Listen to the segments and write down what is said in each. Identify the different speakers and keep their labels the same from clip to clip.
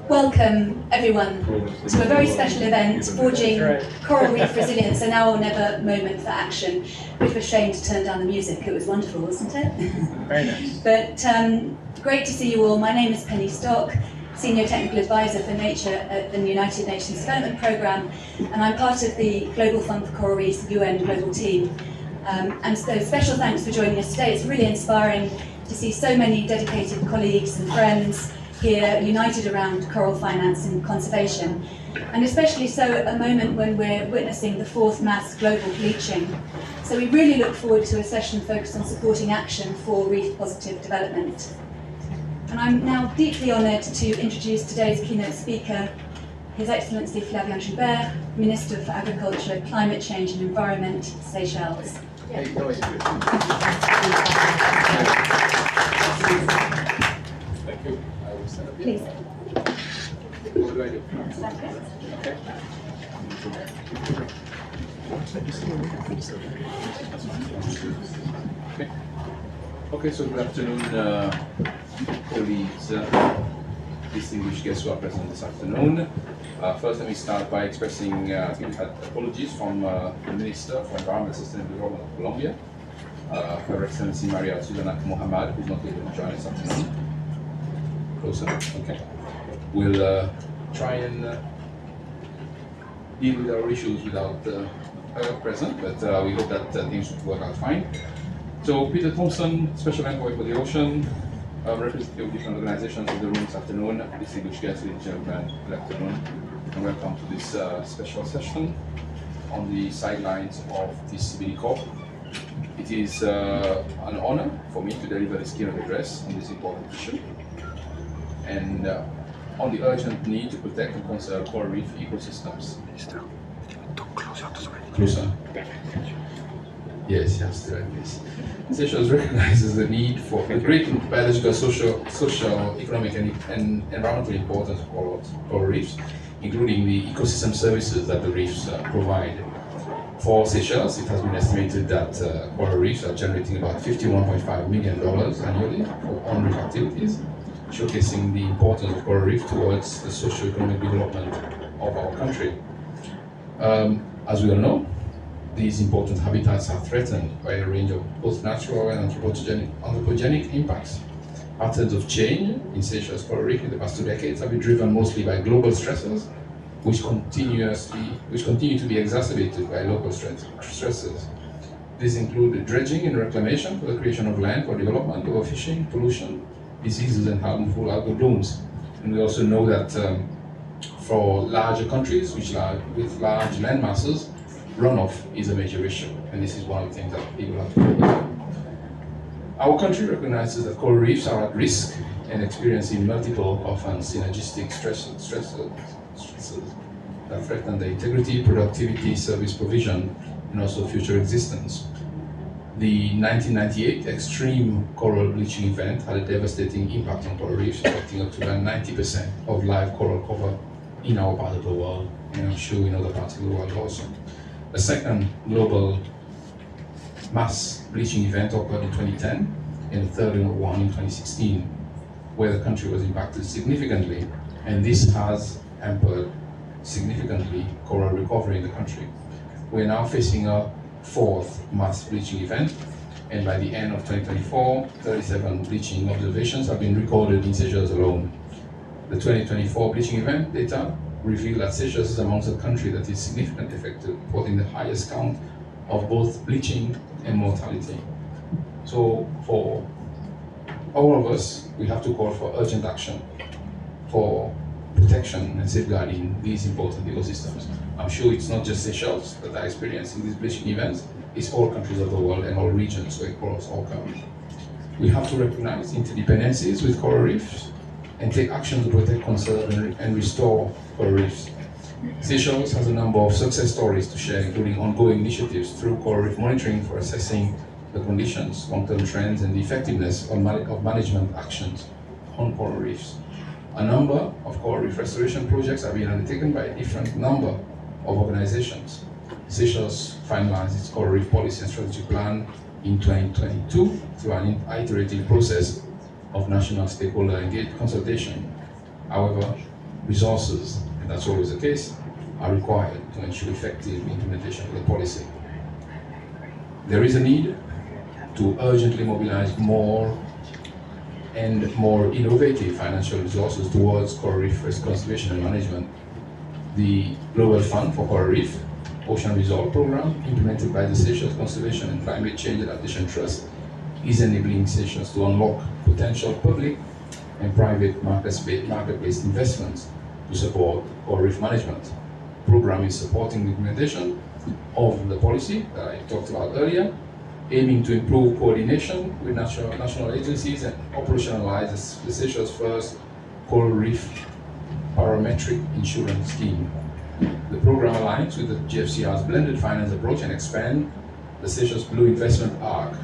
Speaker 1: Welcome, everyone, to a very special event, Forging Coral Reef Resilience, a now or never moment for action. Bit of a shame to turn down the music. It was wonderful, wasn't it?
Speaker 2: Very nice.
Speaker 1: But great to see you all. My name is Penny Stock, Senior Technical Advisor for Nature at the United Nations Development Programme, and I'm part of the Global Fund for Coral Reefs UN Global Team. And so special thanks for joining us today. It's really inspiring to see so many dedicated colleagues and friends here united around coral finance and conservation, and especially so at a moment when we're witnessing the fourth mass global bleaching. So we really look forward to a session focused on supporting action for reef-positive development. And I'm now deeply honoured to introduce today's keynote speaker, His Excellency Flavien Joubert, Minister for Agriculture, Climate Change and Environment, Seychelles.
Speaker 2: Hey, go ahead. Thank you. I will stand up here.
Speaker 1: Please.
Speaker 2: What do I do? Okay. Okay, so good afternoon, colleagues, distinguished guests who are present this afternoon. First, let me start by expressing apologies from the Minister for Environment and Sustainable Development of Colombia, Her Excellency Maria Susana Mohammed, who is not able to join us this afternoon. Closer, okay. We'll try and deal with our issues without her present, but we hope that things will work out fine. So, Peter Thompson, Special Envoy for the Ocean, representative of different organizations in the room this afternoon, distinguished guests, ladies and gentlemen, good afternoon, and welcome to this special session on the sidelines of this CBD COP. It is an honor for me to deliver this keynote address on this important issue, and on the urgent need to protect and conserve coral reef ecosystems. Closer. Yes, to like this. Seychelles recognizes the need for the great biological, social, economic, and environmental importance of coral reefs, including the ecosystem services that the reefs provide. For Seychelles, it has been estimated that coral reefs are generating about $51.5 million annually for on-reef activities, showcasing the importance of coral reef towards the socio-economic development of our country. As we all know, these important habitats are threatened by a range of both natural and anthropogenic impacts. Patterns of change in Seychelles coral reef in the past 2 decades have been driven mostly by global stressors, which continue to be exacerbated by local stresses. These include dredging and reclamation for the creation of land for development, overfishing, pollution, diseases, and harmful algal blooms. And we also know that for larger countries with large land masses, runoff is a major issue, and this is one of the things that people have to focus on. Our country recognizes that coral reefs are at risk and experiencing multiple, often synergistic stresses that threaten the integrity, productivity, service provision, and also future existence. The 1998 extreme coral bleaching event had a devastating impact on coral reefs, affecting up to about 90% of live coral cover in our part of the world, and I'm sure in other parts of the world also. A second global mass bleaching event occurred in 2010, and a third one in 2016, where the country was impacted significantly, and this has hampered significantly coral recovery in the country. We're now facing a fourth mass bleaching event, and by the end of 2024, 37 bleaching observations have been recorded in Seychelles alone. The 2024 bleaching event data reveal that Seychelles is amongst the country that is significantly affected, reporting the highest count of both bleaching and mortality. So for all of us, we have to call for urgent action for protection and safeguarding these important ecosystems. I'm sure it's not just Seychelles that are experiencing these bleaching events, it's all countries of the world and all regions where corals all come. We have to recognize interdependencies with coral reefs and take action to protect, conserve, and restore coral reefs. Seychelles has a number of success stories to share, including ongoing initiatives through coral reef monitoring for assessing the conditions, long-term trends, and the effectiveness of management actions on coral reefs. A number of coral reef restoration projects are being undertaken by a different number of organizations. Seychelles finalized its coral reef policy and strategy plan in 2022 through an iterative process of national stakeholder engaged consultation. However, resources, and that's always the case, are required to ensure effective implementation of the policy. There is a need to urgently mobilize more and more innovative financial resources towards coral reef risk conservation and management. The Global Fund for Coral Reef Ocean Resolve Program, implemented by the Seychelles Conservation and Climate Change Adaptation Trust, is enabling Seychelles to unlock potential public and private market-based investments to support coral reef management. The program is supporting the implementation of the policy that I talked about earlier, aiming to improve coordination with national agencies and operationalize the Seychelles' first coral reef parametric insurance scheme. The program aligns with the GFCR's blended finance approach and expands the Seychelles Blue Investment Arc,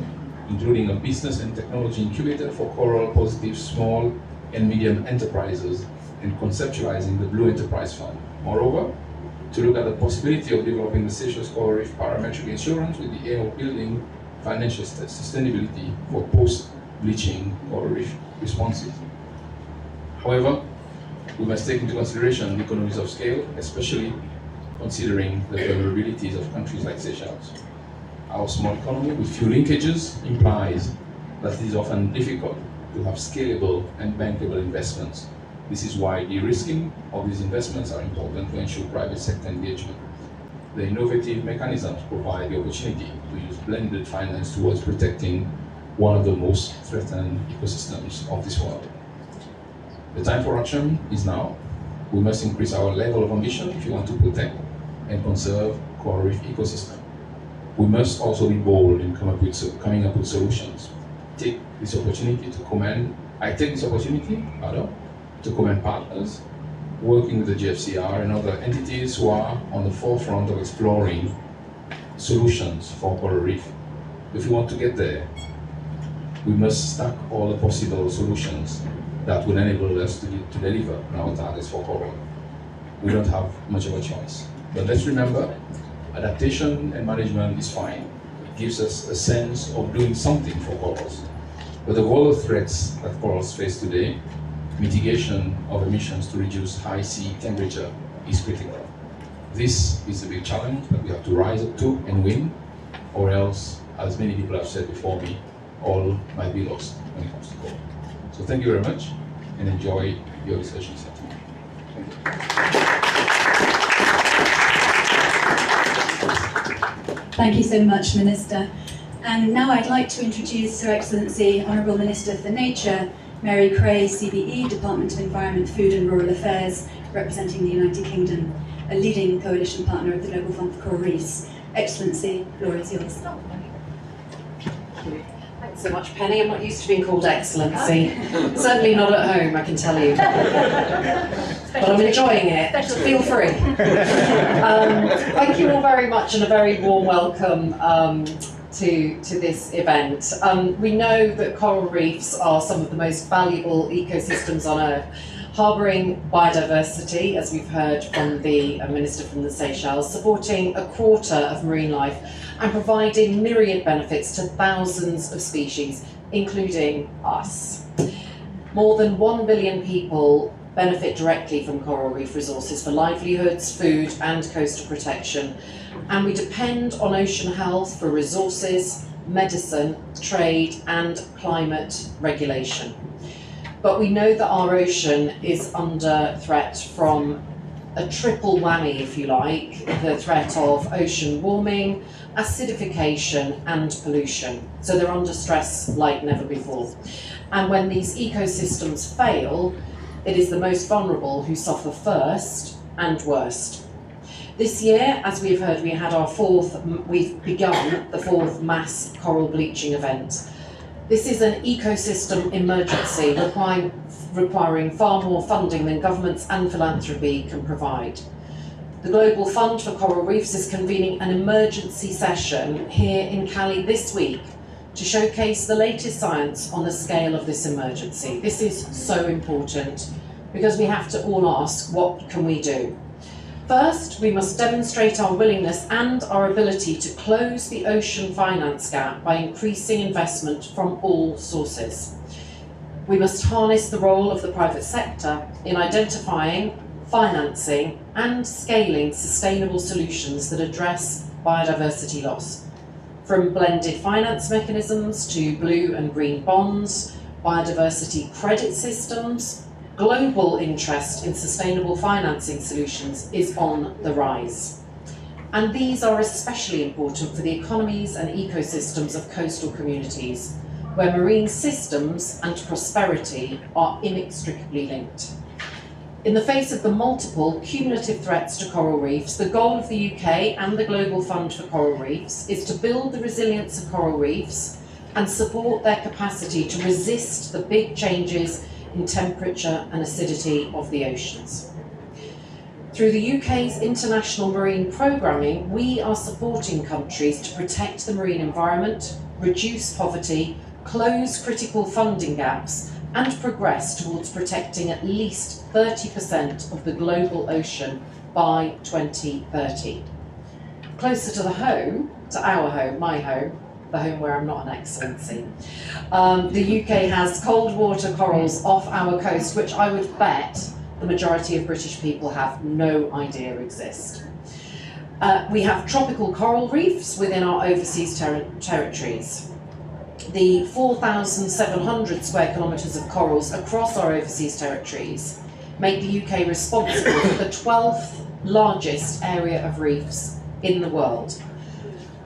Speaker 2: including a business and technology incubator for coral positive small and medium enterprises, and conceptualizing the Blue Enterprise Fund. Moreover, to look at the possibility of developing the Seychelles Coral Reef parametric insurance with the aim of building financial sustainability for post-bleaching coral reef responses. However, we must take into consideration the economies of scale, especially considering the vulnerabilities of countries like Seychelles. Our small economy with few linkages implies that it is often difficult to have scalable and bankable investments. This is why de-risking of these investments are important to ensure private sector engagement. The innovative mechanisms provide the opportunity to use blended finance towards protecting one of the most threatened ecosystems of this world. The time for action is now. We must increase our level of ambition if we want to protect and conserve coral reef ecosystem. We must also be bold in coming up with solutions. I take this opportunity to commend partners working with the GFCR and other entities who are on the forefront of exploring solutions for coral reef. If we want to get there, we must stack all the possible solutions that will enable us to deliver on our targets for coral. We don't have much of a choice. But let's remember, adaptation and management is fine. It gives us a sense of doing something for corals. But of all the threats that corals face today, mitigation of emissions to reduce high sea temperature is critical. This is the big challenge that we have to rise up to and win, or else, as many people have said before me, all might be lost when it comes to coral. So thank you very much and enjoy your discussion this afternoon.
Speaker 1: Thank you so much, Minister. And now I'd like to introduce Her Excellency Honourable Minister for Nature, Mary Cray, CBE, Department of Environment, Food and Rural Affairs, representing the United Kingdom, a leading coalition partner of the Global Fund for Coral Reefs. Excellency, the floor is yours.
Speaker 3: Thanks so much, Penny. I'm not used to being called Excellency. Certainly not at home, I can tell you. But I'm enjoying it. Feel free. Thank you all very much and a very warm welcome to this event. We know that coral reefs are some of the most valuable ecosystems on Earth, harbouring biodiversity, as we've heard from the Minister from the Seychelles, supporting a quarter of marine life and providing myriad benefits to thousands of species, including us. More than 1 billion people benefit directly from coral reef resources for livelihoods, food and coastal protection, and we depend on ocean health for resources, medicine, trade and climate regulation. But we know that our ocean is under threat from a triple whammy, if you like, the threat of ocean warming, acidification and pollution. So they're under stress like never before. And when these ecosystems fail, it is the most vulnerable who suffer first and worst. This year, as we've heard, we've begun the fourth mass coral bleaching event. This is an ecosystem emergency requiring far more funding than governments and philanthropy can provide. The Global Fund for Coral Reefs is convening an emergency session here in Cali this week to showcase the latest science on the scale of this emergency. This is so important because we have to all ask, what can we do? First, we must demonstrate our willingness and our ability to close the ocean finance gap by increasing investment from all sources. We must harness the role of the private sector in identifying, financing and scaling sustainable solutions that address biodiversity loss. From blended finance mechanisms to blue and green bonds, biodiversity credit systems, global interest in sustainable financing solutions is on the rise. And these are especially important for the economies and ecosystems of coastal communities, where marine systems and prosperity are inextricably linked. In the face of the multiple cumulative threats to coral reefs, the goal of the UK and the Global Fund for Coral Reefs is to build the resilience of coral reefs and support their capacity to resist the big changes in temperature and acidity of the oceans. Through the UK's international marine programming, we are supporting countries to protect the marine environment, reduce poverty, close critical funding gaps, and progress towards protecting at least 30% of the global ocean by 2030. Closer to the home, to our home, my home, the home where I'm not an excellency, the UK has cold water corals off our coast, which I would bet the majority of British people have no idea exist. We have tropical coral reefs within our overseas territories. The 4,700 square kilometres of corals across our overseas territories make the UK responsible for the 12th largest area of reefs in the world.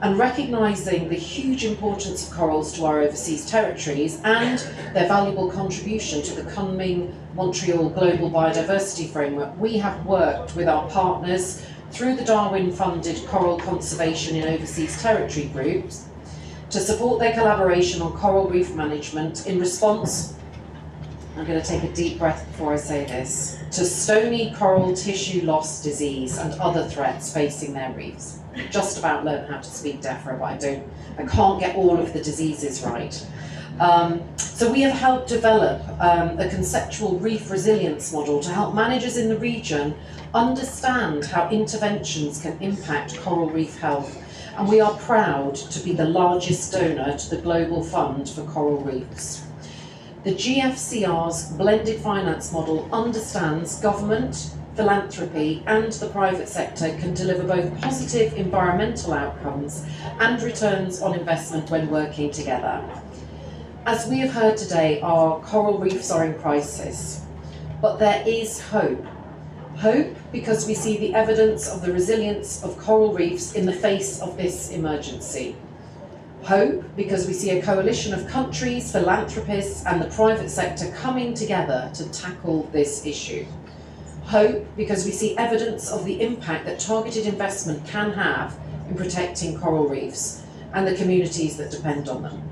Speaker 3: And recognising the huge importance of corals to our overseas territories and their valuable contribution to the coming Montreal Global Biodiversity Framework, we have worked with our partners through the Darwin-funded Coral Conservation in Overseas Territory groups to support their collaboration on coral reef management in response, I'm going to take a deep breath before I say this, to stony coral tissue loss disease and other threats facing their reefs. Just about learned how to speak DEFRA, but I can't get all of the diseases right. So we have helped develop a conceptual reef resilience model to help managers in the region understand how interventions can impact coral reef health, and we are proud to be the largest donor to the Global Fund for Coral Reefs. The GFCR's blended finance model understands government, philanthropy and the private sector can deliver both positive environmental outcomes and returns on investment when working together. As we have heard today, our coral reefs are in crisis, but there is hope. Hope because we see the evidence of the resilience of coral reefs in the face of this emergency. Hope because we see a coalition of countries, philanthropists and the private sector coming together to tackle this issue. Hope because we see evidence of the impact that targeted investment can have in protecting coral reefs and the communities that depend on them.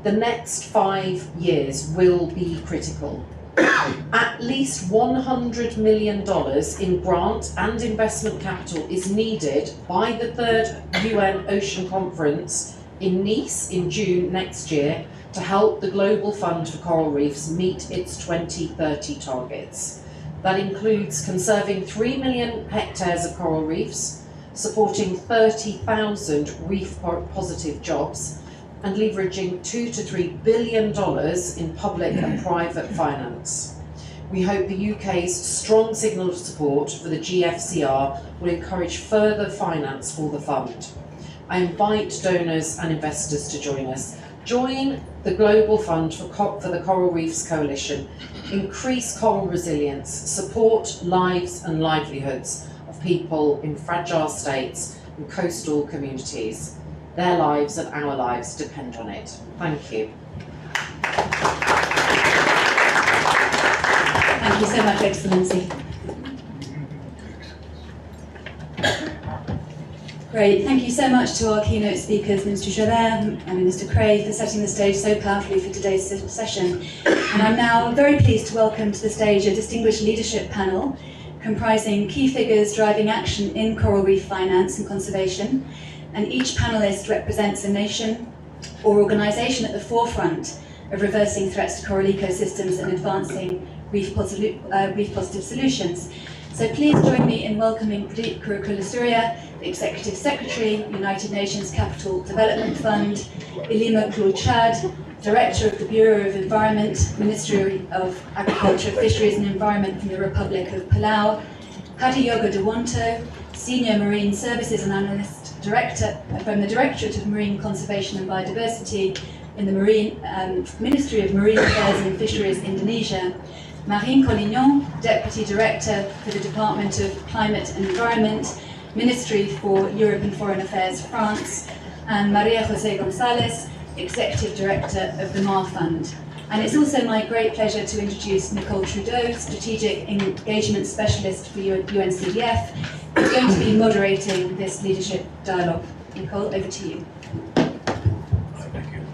Speaker 3: The next 5 years will be critical. At least $100 million in grant and investment capital is needed by the 3rd UN Ocean Conference in Nice in June next year to help the Global Fund for Coral Reefs meet its 2030 targets. That includes conserving 3 million hectares of coral reefs, supporting 30,000 reef-positive jobs, and leveraging $2 to $3 billion in public and private finance. We hope the UK's strong signal of support for the GFCR will encourage further finance for the fund. I invite donors and investors to join us. Join the Global Fund for the Coral Reefs Coalition, increase coral resilience, support lives and livelihoods of people in fragile states and coastal communities. Their lives and our lives depend on it. Thank you.
Speaker 1: Thank you so much, Excellency. Great, thank you so much to our keynote speakers, Minister Joubert and Minister Cray, for setting the stage so powerfully for today's session. And I'm now very pleased to welcome to the stage a distinguished leadership panel comprising key figures driving action in coral reef finance and conservation. And each panellist represents a nation or organisation at the forefront of reversing threats to coral ecosystems and advancing reef-positive solutions. So please join me in welcoming Pradeep Kurukulasuriya, the Executive Secretary, United Nations Capital Development Fund, Ilima Klul-Chad, Director of the Bureau of Environment, Ministry of Agriculture, Fisheries and Environment from the Republic of Palau, Hadiyogo Dewanto, Senior Marine Services and Analyst Director from the Directorate of Marine Conservation and Biodiversity in the Ministry of Marine Affairs and Fisheries, Indonesia, Marine Collignon, Deputy Director for the Department of Climate and Environment, Ministry for Europe and Foreign Affairs, France, and Maria José González, Executive Director of the Mar Fund. And it's also my great pleasure to introduce Nicole Trudeau, Strategic Engagement Specialist for UNCDF, who's going to be moderating this leadership dialogue. Nicole, over to you.
Speaker 4: Thank you.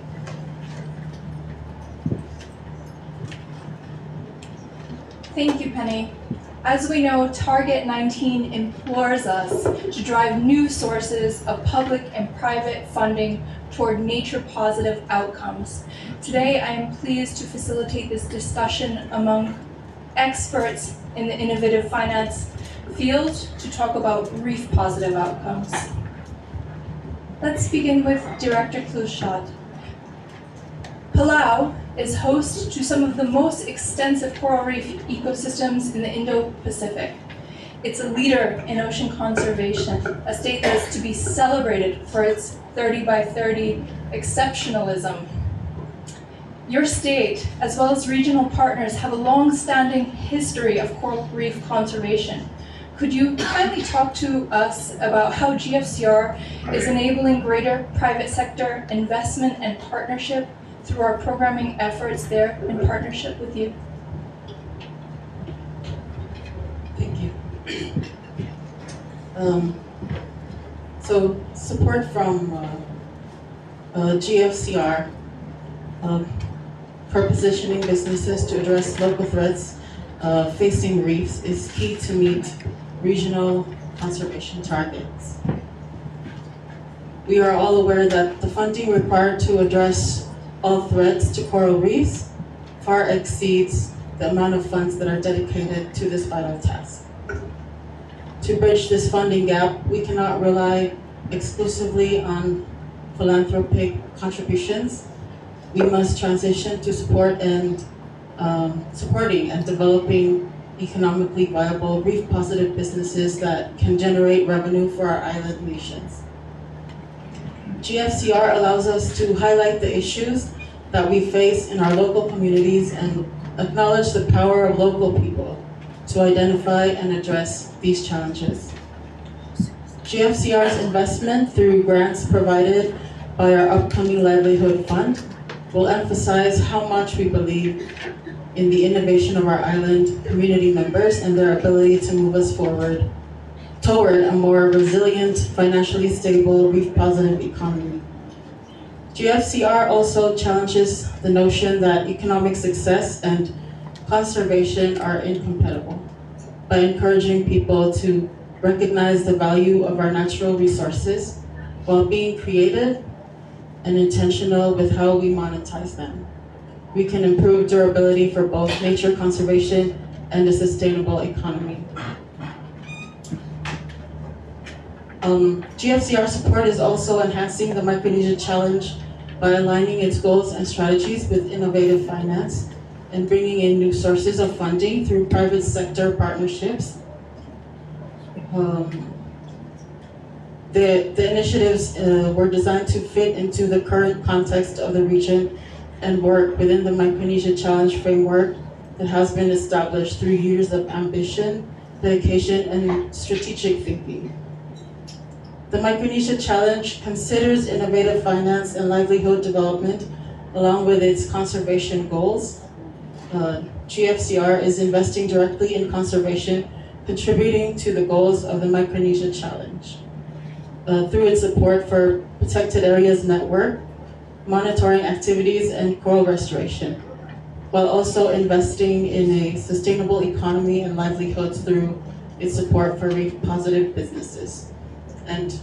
Speaker 5: Thank you, Penny. As we know, Target 19 implores us to drive new sources of public and private funding toward nature-positive outcomes. Today, I am pleased to facilitate this discussion among experts in the innovative finance field to talk about reef-positive outcomes. Let's begin with Director Klushad. Palau is host to some of the most extensive coral reef ecosystems in the Indo-Pacific. It's a leader in ocean conservation, a state that is to be celebrated for its 30 by 30 exceptionalism. Your state, as well as regional partners, have a long-standing history of coral reef conservation. Could you kindly talk to us about how GFCR is enabling greater private sector investment and partnership through our programming efforts there in partnership with you?
Speaker 6: Thank you. So support from GFCR for positioning businesses to address local threats facing reefs is key to meet regional conservation targets. We are all aware that the funding required to address all threats to coral reefs far exceeds the amount of funds that are dedicated to this vital task. To bridge this funding gap, we cannot rely exclusively on philanthropic contributions. We must transition to supporting and developing economically viable reef-positive businesses that can generate revenue for our island nations. GFCR allows us to highlight the issues that we face in our local communities and acknowledge the power of local people to identify and address these challenges. GFCR's investment through grants provided by our upcoming Livelihood Fund will emphasize how much we believe in the innovation of our island community members and their ability to move us forward toward a more resilient, financially stable, reef-positive economy. GFCR also challenges the notion that economic success and conservation are incompatible by encouraging people to recognize the value of our natural resources while being creative and intentional with how we monetize them. We can improve durability for both nature conservation and a sustainable economy. GFCR support is also enhancing the Micronesia Challenge by aligning its goals and strategies with innovative finance and bringing in new sources of funding through private sector partnerships. The initiatives were designed to fit into the current context of the region and work within the Micronesia Challenge framework that has been established through years of ambition, dedication, and strategic thinking. The Micronesia Challenge considers innovative finance and livelihood development along with its conservation goals. GFCR is investing directly in conservation, contributing to the goals of the Micronesia Challenge. Through its support for Protected Areas Network, monitoring activities, and coral restoration, while also investing in a sustainable economy and livelihoods through its support for reef-positive businesses. And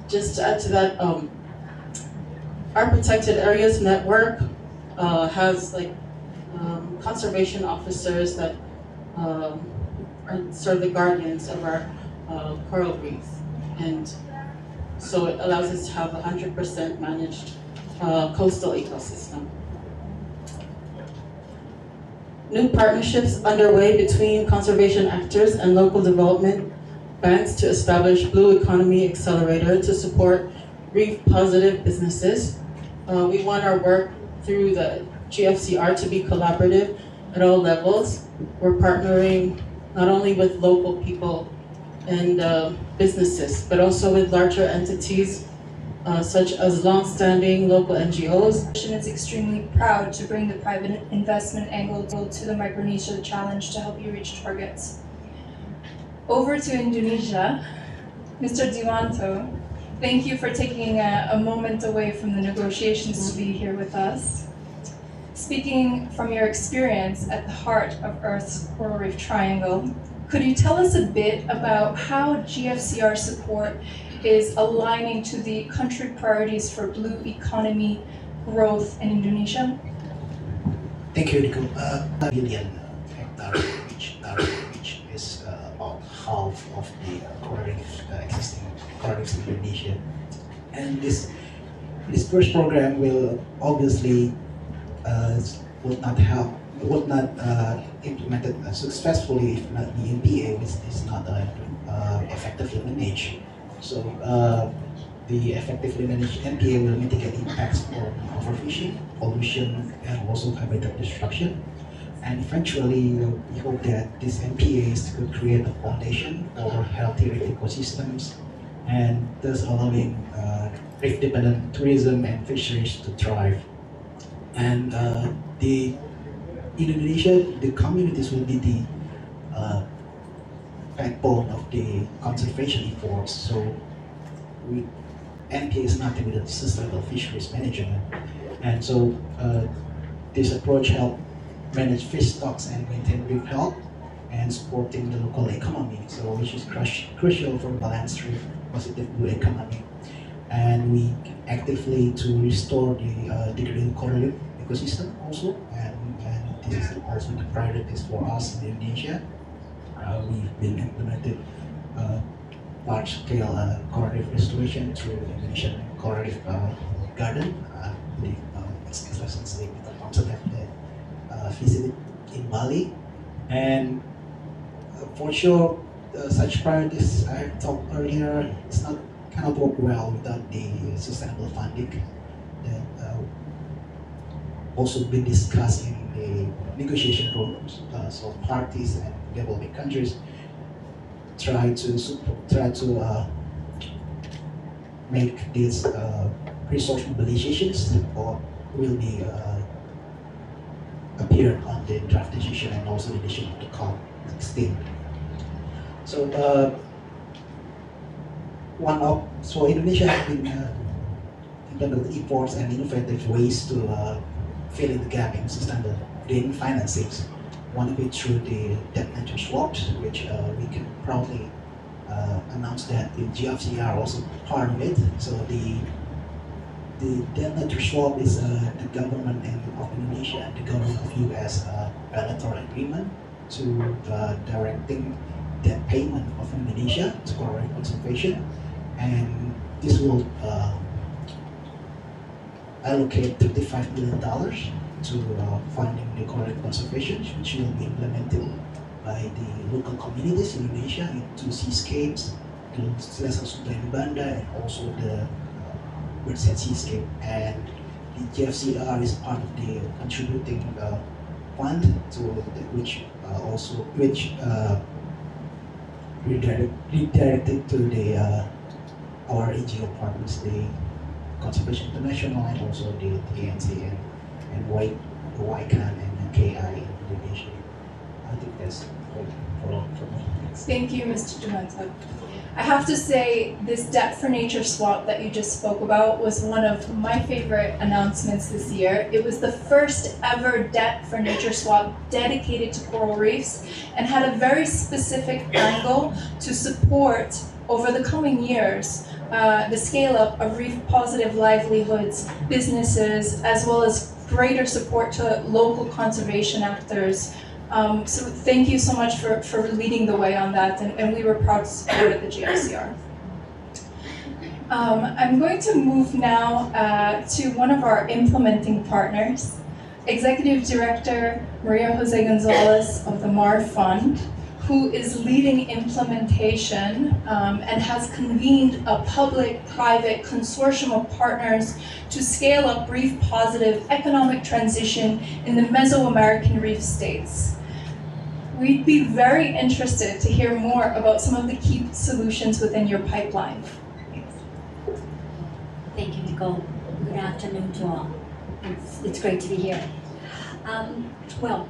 Speaker 6: just to add to that, our Protected Areas Network has conservation officers that are sort of the guardians of our coral reefs. And so it allows us to have 100% managed coastal ecosystem. New partnerships underway between conservation actors and local development banks to establish Blue Economy Accelerator to support reef-positive businesses. We want our work through the GFCR to be collaborative at all levels. We're partnering not only with local people and businesses, but also with larger entities such as long-standing local NGOs.
Speaker 5: The is extremely proud to bring the private investment angle to the Micronesia Challenge to help you reach targets. Over to Indonesia, Mr. Diwanto, thank you for taking a moment away from the negotiations to be here with us. Speaking from your experience at the heart of Earth's Coral Reef Triangle, could you tell us a bit about how GFCR support is aligning to the country priorities for blue economy growth in Indonesia?
Speaker 7: Thank you, Nico. Billion hectare which is about half of the existing coral reefs in Indonesia. And this first program will obviously would not implemented successfully if not the NPA is not effectively managed. So the effectively managed NPA will mitigate impacts on overfishing, pollution, and also habitat destruction. And eventually, we hope that these NPAs could create a foundation for healthy reef ecosystems and thus allowing reef-dependent tourism and fisheries to thrive. And in Indonesia, the communities will be the backbone of the conservation efforts. So NPA is nothing without sustainable fisheries management. And so this approach helps manage fish stocks and maintain reef health and supporting the local economy, so which is crucial for balanced reef positive blue economy. And we actively to restore the degraded coral reef ecosystem also, and this is also the priorities for us in Indonesia. We've been implemented large-scale coral reef restoration through the Indonesian Coral Reef Garden. The excellence with the concept that visited in Bali, and for sure, such priorities I talked earlier, it's not cannot work well without the sustainable funding that also been discussed in the negotiation rooms. So parties and developing countries try to make these resource mobilizations or will be appeared on the draft decision and also the decision of the COP16. So Indonesia has been implemented efforts and innovative ways to fill in the gap in sustainable green financings. One of it through the debt nature swaps, which we can proudly announce that the GFCR also part of it. So the debt nature swap is the government of Indonesia and the government of US bilateral agreement to directing debt payment of Indonesia to coral reef conservation, and this will allocate $35 million to funding the coral reef conservation, which will be implemented by the local communities in Indonesia in two seascapes, the Selatan Sunda and Banda, and also the Bird's Seascape. And the GFCR is part of the contributing fund to which redirected to the our NGO partners, the Conservation International, and also the ANC and YCAN and KI in Indonesia. I think that's all for me.
Speaker 5: Thank you, Mr. Diwanto. I have to say, this Debt for Nature swap that you just spoke about was one of my favorite announcements this year. It was the first ever Debt for Nature swap dedicated to coral reefs and had a very specific angle to support, over the coming years, the scale-up of reef-positive livelihoods, businesses, as well as greater support to local conservation actors. So thank you so much for leading the way on that, and we were proud to support at the GFCR. I'm going to move now to one of our implementing partners, Executive Director Maria Jose Gonzalez of the MAR Fund, who is leading implementation and has convened a public-private consortium of partners to scale up reef-positive economic transition in the Mesoamerican reef states. We'd be very interested to hear more about some of the key solutions within your pipeline.
Speaker 8: Thank you, Nicole. Good afternoon to all. It's great to be here. Well,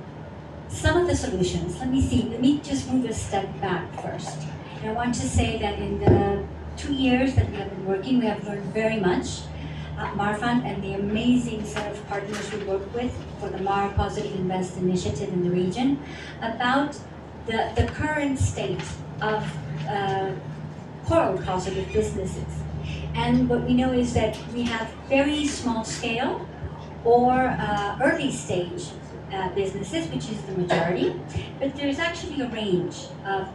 Speaker 8: some of the solutions, let me just move a step back first. And I want to say that in the 2 years that we have been working, we have learned very much. MAR Fund and the amazing set of partners we work with for the MAR Positive Invest initiative in the region about the current state of coral positive businesses. And what we know is that we have very small scale or early stage businesses, which is the majority, but there's actually a range of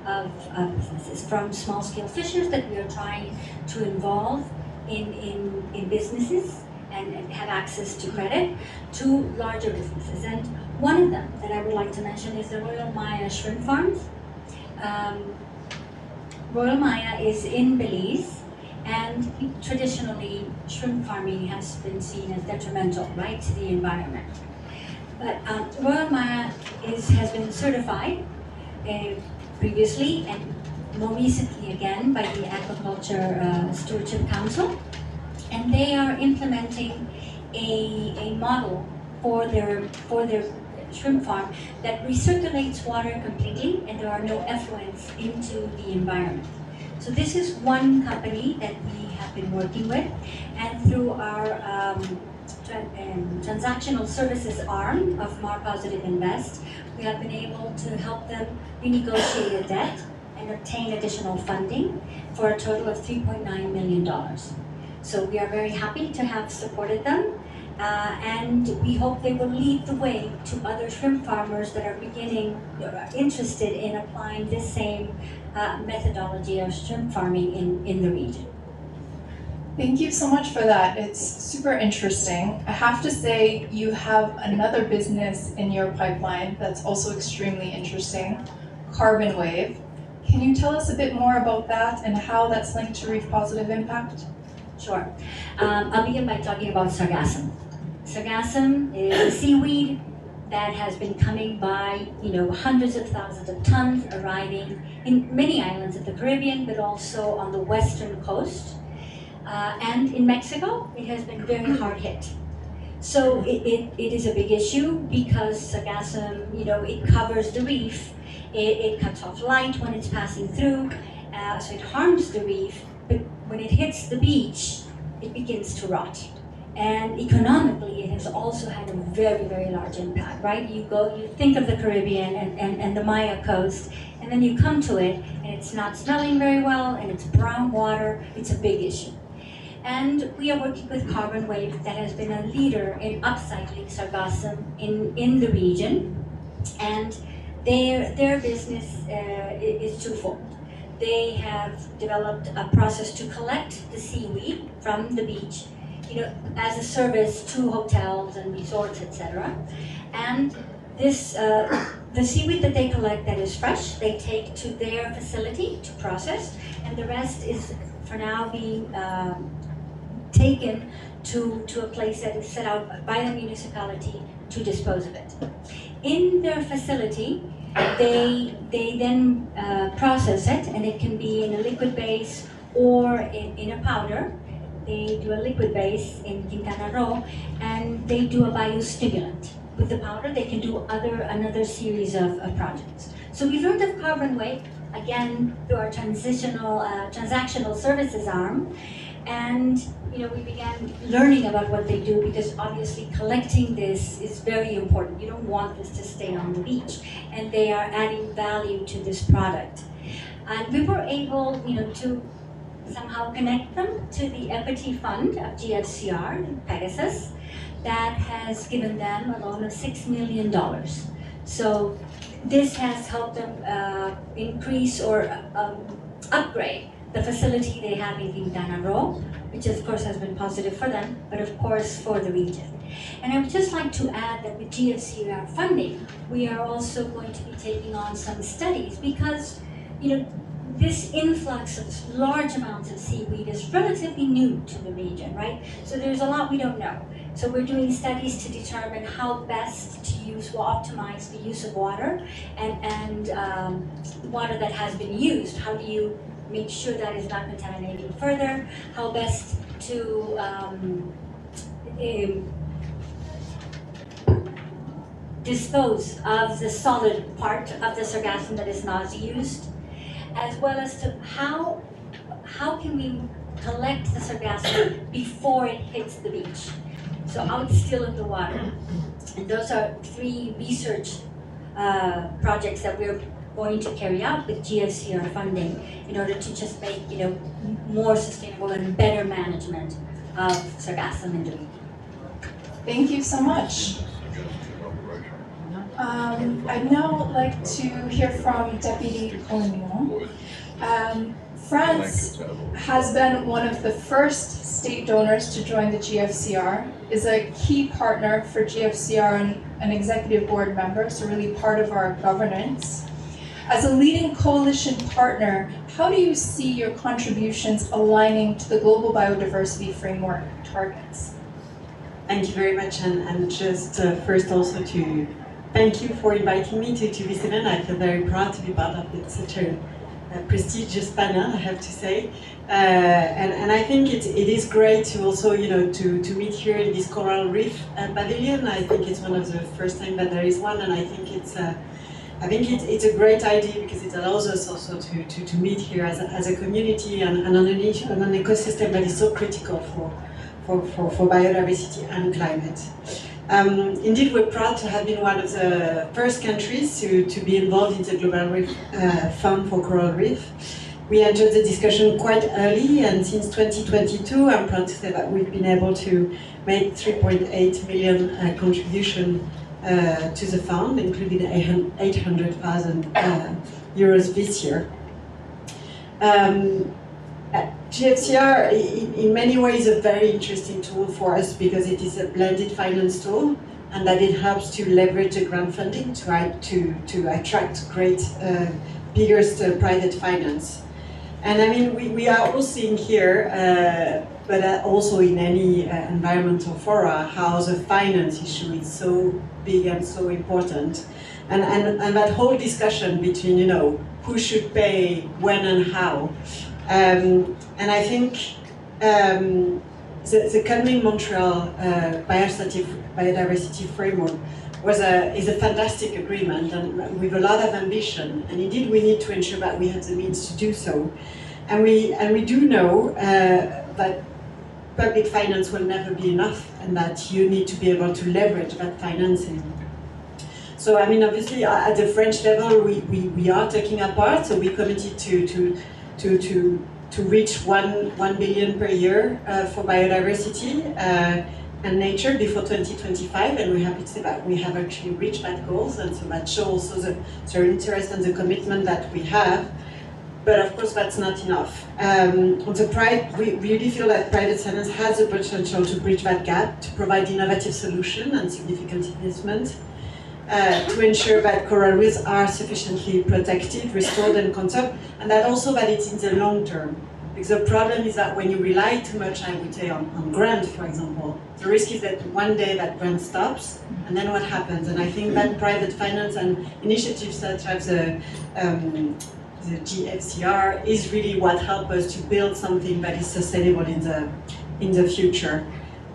Speaker 8: businesses, from small scale fishers that we are trying to involve in businesses and have access to credit, to larger businesses. And one of them that I would like to mention is the Royal Maya Shrimp Farms. Royal Maya is in Belize, and traditionally shrimp farming has been seen as detrimental, right, to the environment. But Royal Maya has been certified previously and more recently again by the Aquaculture Stewardship Council, and they are implementing a model for their shrimp farm that recirculates water completely, and there are no effluents into the environment. So this is one company that we have been working with, and through our transactional services arm of MAR Positive Invest, we have been able to help them renegotiate a debt and obtain additional funding for a total of $3.9 million. So we are very happy to have supported them, and we hope they will lead the way to other shrimp farmers that are interested in applying this same methodology of shrimp farming in the region.
Speaker 5: Thank you so much for that. It's super interesting. I have to say, you have another business in your pipeline that's also extremely interesting, Carbon Wave. Can you tell us a bit more about that and how that's linked to reef positive impact?
Speaker 8: Sure. I'll begin by talking about sargassum. Sargassum is a seaweed that has been coming by, hundreds of thousands of tons, arriving in many islands of the Caribbean, but also on the western coast. And in Mexico, it has been very hard hit. So it is a big issue because sargassum, it covers the reef, it cuts off light when it's passing through, so it harms the reef, but when it hits the beach, it begins to rot. And economically, it has also had a very, very large impact, right? You think of the Caribbean and the Maya coast, and then you come to it, and it's not smelling very well, and it's brown water. It's a big issue. And we are working with Carbon Wave, that has been a leader in upcycling sargassum in the region. And their business is twofold. They have developed a process to collect the seaweed from the beach, as a service to hotels and resorts, etc. And this, the seaweed that they collect that is fresh, they take to their facility to process, and the rest is for now being taken to a place that is set out by the municipality to dispose of it. In their facility, they then process it, and it can be in a liquid base or in a powder. They do a liquid base in Quintana Roo, and they do a biostimulant. With the powder, they can do another series of projects. So we learned of Carbon Wave, again, through our transactional services arm, and we began learning about what they do, because obviously collecting this is very important. You don't want this to stay on the beach, and they are adding value to this product. And we were able, to somehow connect them to the equity fund of GFCR, Pegasus, that has given them a loan of $6 million. So this has helped them increase or upgrade the facility they have in Quintana Roo which of course has been positive for them, but of course for the region. And I would just like to add that with GFCR funding, we are also going to be taking on some studies because, this influx of large amounts of seaweed is relatively new to the region, right? So there's a lot we don't know. So we're doing studies to determine how best to optimize the use of water and water that has been used. How do you make sure that is not contaminating further? How best to dispose of the solid part of the sargassum that is not used, as well as to how can we collect the sargassum before it hits the beach, so out still in the water. And those are 3 research projects that we're going to carry out with GFCR funding in order to just make more sustainable and better management of sargassum in the region.
Speaker 5: Thank you so much. I'd now like to hear from Deputy Collignon. France has been one of the first state donors to join the GFCR, is a key partner for GFCR and executive board member, so really part of our governance. As a leading coalition partner, how do you see your contributions aligning to the Global Biodiversity Framework targets?
Speaker 9: Thank you very much, and just first also to thank you for inviting me to this event. I feel very proud to be part of it, such a prestigious panel, I have to say. And I think it is great to also, to meet here in this Coral Reef pavilion. I think it's one of the first time that there is one, and I think it's a great idea because it allows us also to meet here as a community and on an ecosystem that is so critical for biodiversity and climate. Indeed, we're proud to have been one of the first countries to be involved in the Global Reef Fund for Coral Reef. We entered the discussion quite early, and since 2022, I'm proud to say that we've been able to make 3.8 million contribution to the fund, including 800,000 euros this year. GFCR, in many ways, is a very interesting tool for us because it is a blended finance tool, and that it helps to leverage the grant funding to attract great, biggest private finance. And I mean, we are all seeing here, but also in any environmental fora, how the finance issue is so big and so important. And that whole discussion between, who should pay, when and how. And I think the Convened Montreal biodiversity framework is a fantastic agreement and with a lot of ambition. And indeed, we need to ensure that we have the means to do so. And we do know that public finance will never be enough, and that you need to be able to leverage that financing. So I mean, obviously, at the French level, we are taking our part. So we committed to reach 1 billion per year for biodiversity and nature before 2025, and we're happy to say that we have actually reached that goals, and so that shows also the interest and the commitment that we have. But of course, that's not enough. We really feel that private finance has the potential to bridge that gap, to provide innovative solutions and significant investment, to ensure that coral reefs are sufficiently protected, restored and conserved, and that also that it's in the long term. Because the problem is that when you rely too much, I would say, on grant, for example, the risk is that one day that grant stops, and then what happens? And I think that private finance and initiatives such as the GFCR is really what helps us to build something that is sustainable in the future.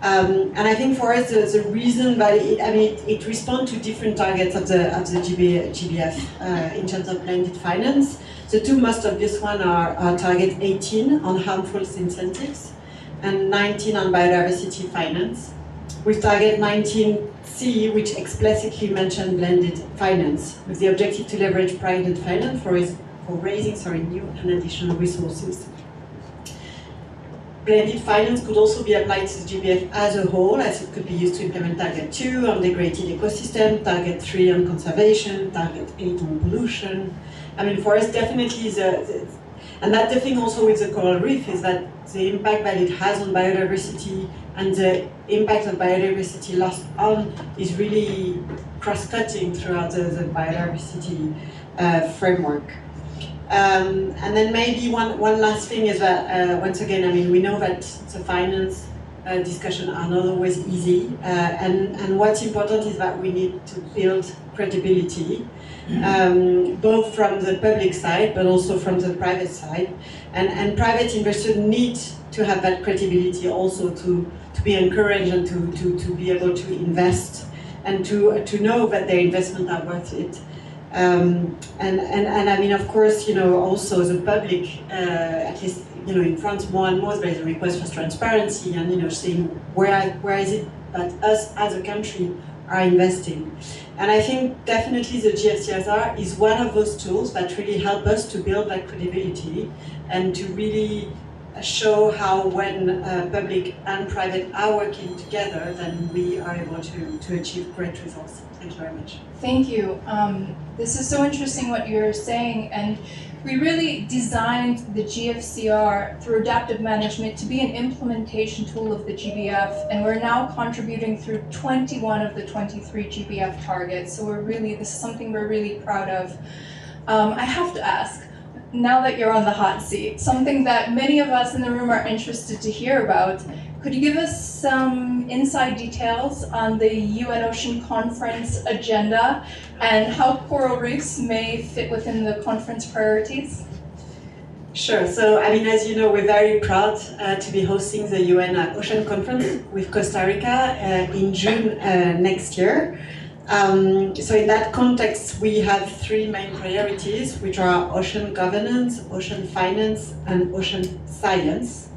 Speaker 9: And I think for us, the reason that it responds to different targets of the GBF in terms of blended finance. The two most obvious ones are target 18 on harmful incentives and 19 on biodiversity finance, with target 19C, which explicitly mentioned blended finance, with the objective to leverage private finance for raising new and additional resources. Blended finance could also be applied to the GBF as a whole, as it could be used to implement target 2 on degraded ecosystem, target 3 on conservation, target 8 on pollution. I mean, for us, definitely And that's the thing also with the coral reef, is that the impact that it has on biodiversity and the impact of biodiversity loss on is really cross-cutting throughout the biodiversity framework. And then maybe one last thing is that, once again, I mean, we know that the finance discussions are not always easy, and what's important is that we need to build credibility, both from the public side, but also from the private side. And private investors need to have that credibility also to be encouraged and to be able to invest and to know that their investments are worth it. And I mean, of course, you know, also the public, at least, you know, in France more and more there is a request for transparency and, you know, seeing where is it that us as a country are investing. And I think definitely the GFCR is one of those tools that really help us to build that credibility and to really show how when public and private are working together, then we are able to achieve great results. Thank you very much.
Speaker 5: Thank you. This is so interesting what you're saying, and we really designed the GFCR through adaptive management to be an implementation tool of the GBF, and we're now contributing through 21 of the 23 GBF targets. So this is something we're really proud of. I have to ask, now that you're on the hot seat, something that many of us in the room are interested to hear about, could you give us some inside details on the UN Ocean Conference agenda and how coral reefs may fit within the conference priorities?
Speaker 9: Sure. So, I mean, as you know, we're very proud to be hosting the UN Ocean Conference with Costa Rica in June next year. So in that context, we have three main priorities, which are ocean governance, ocean finance, and ocean science.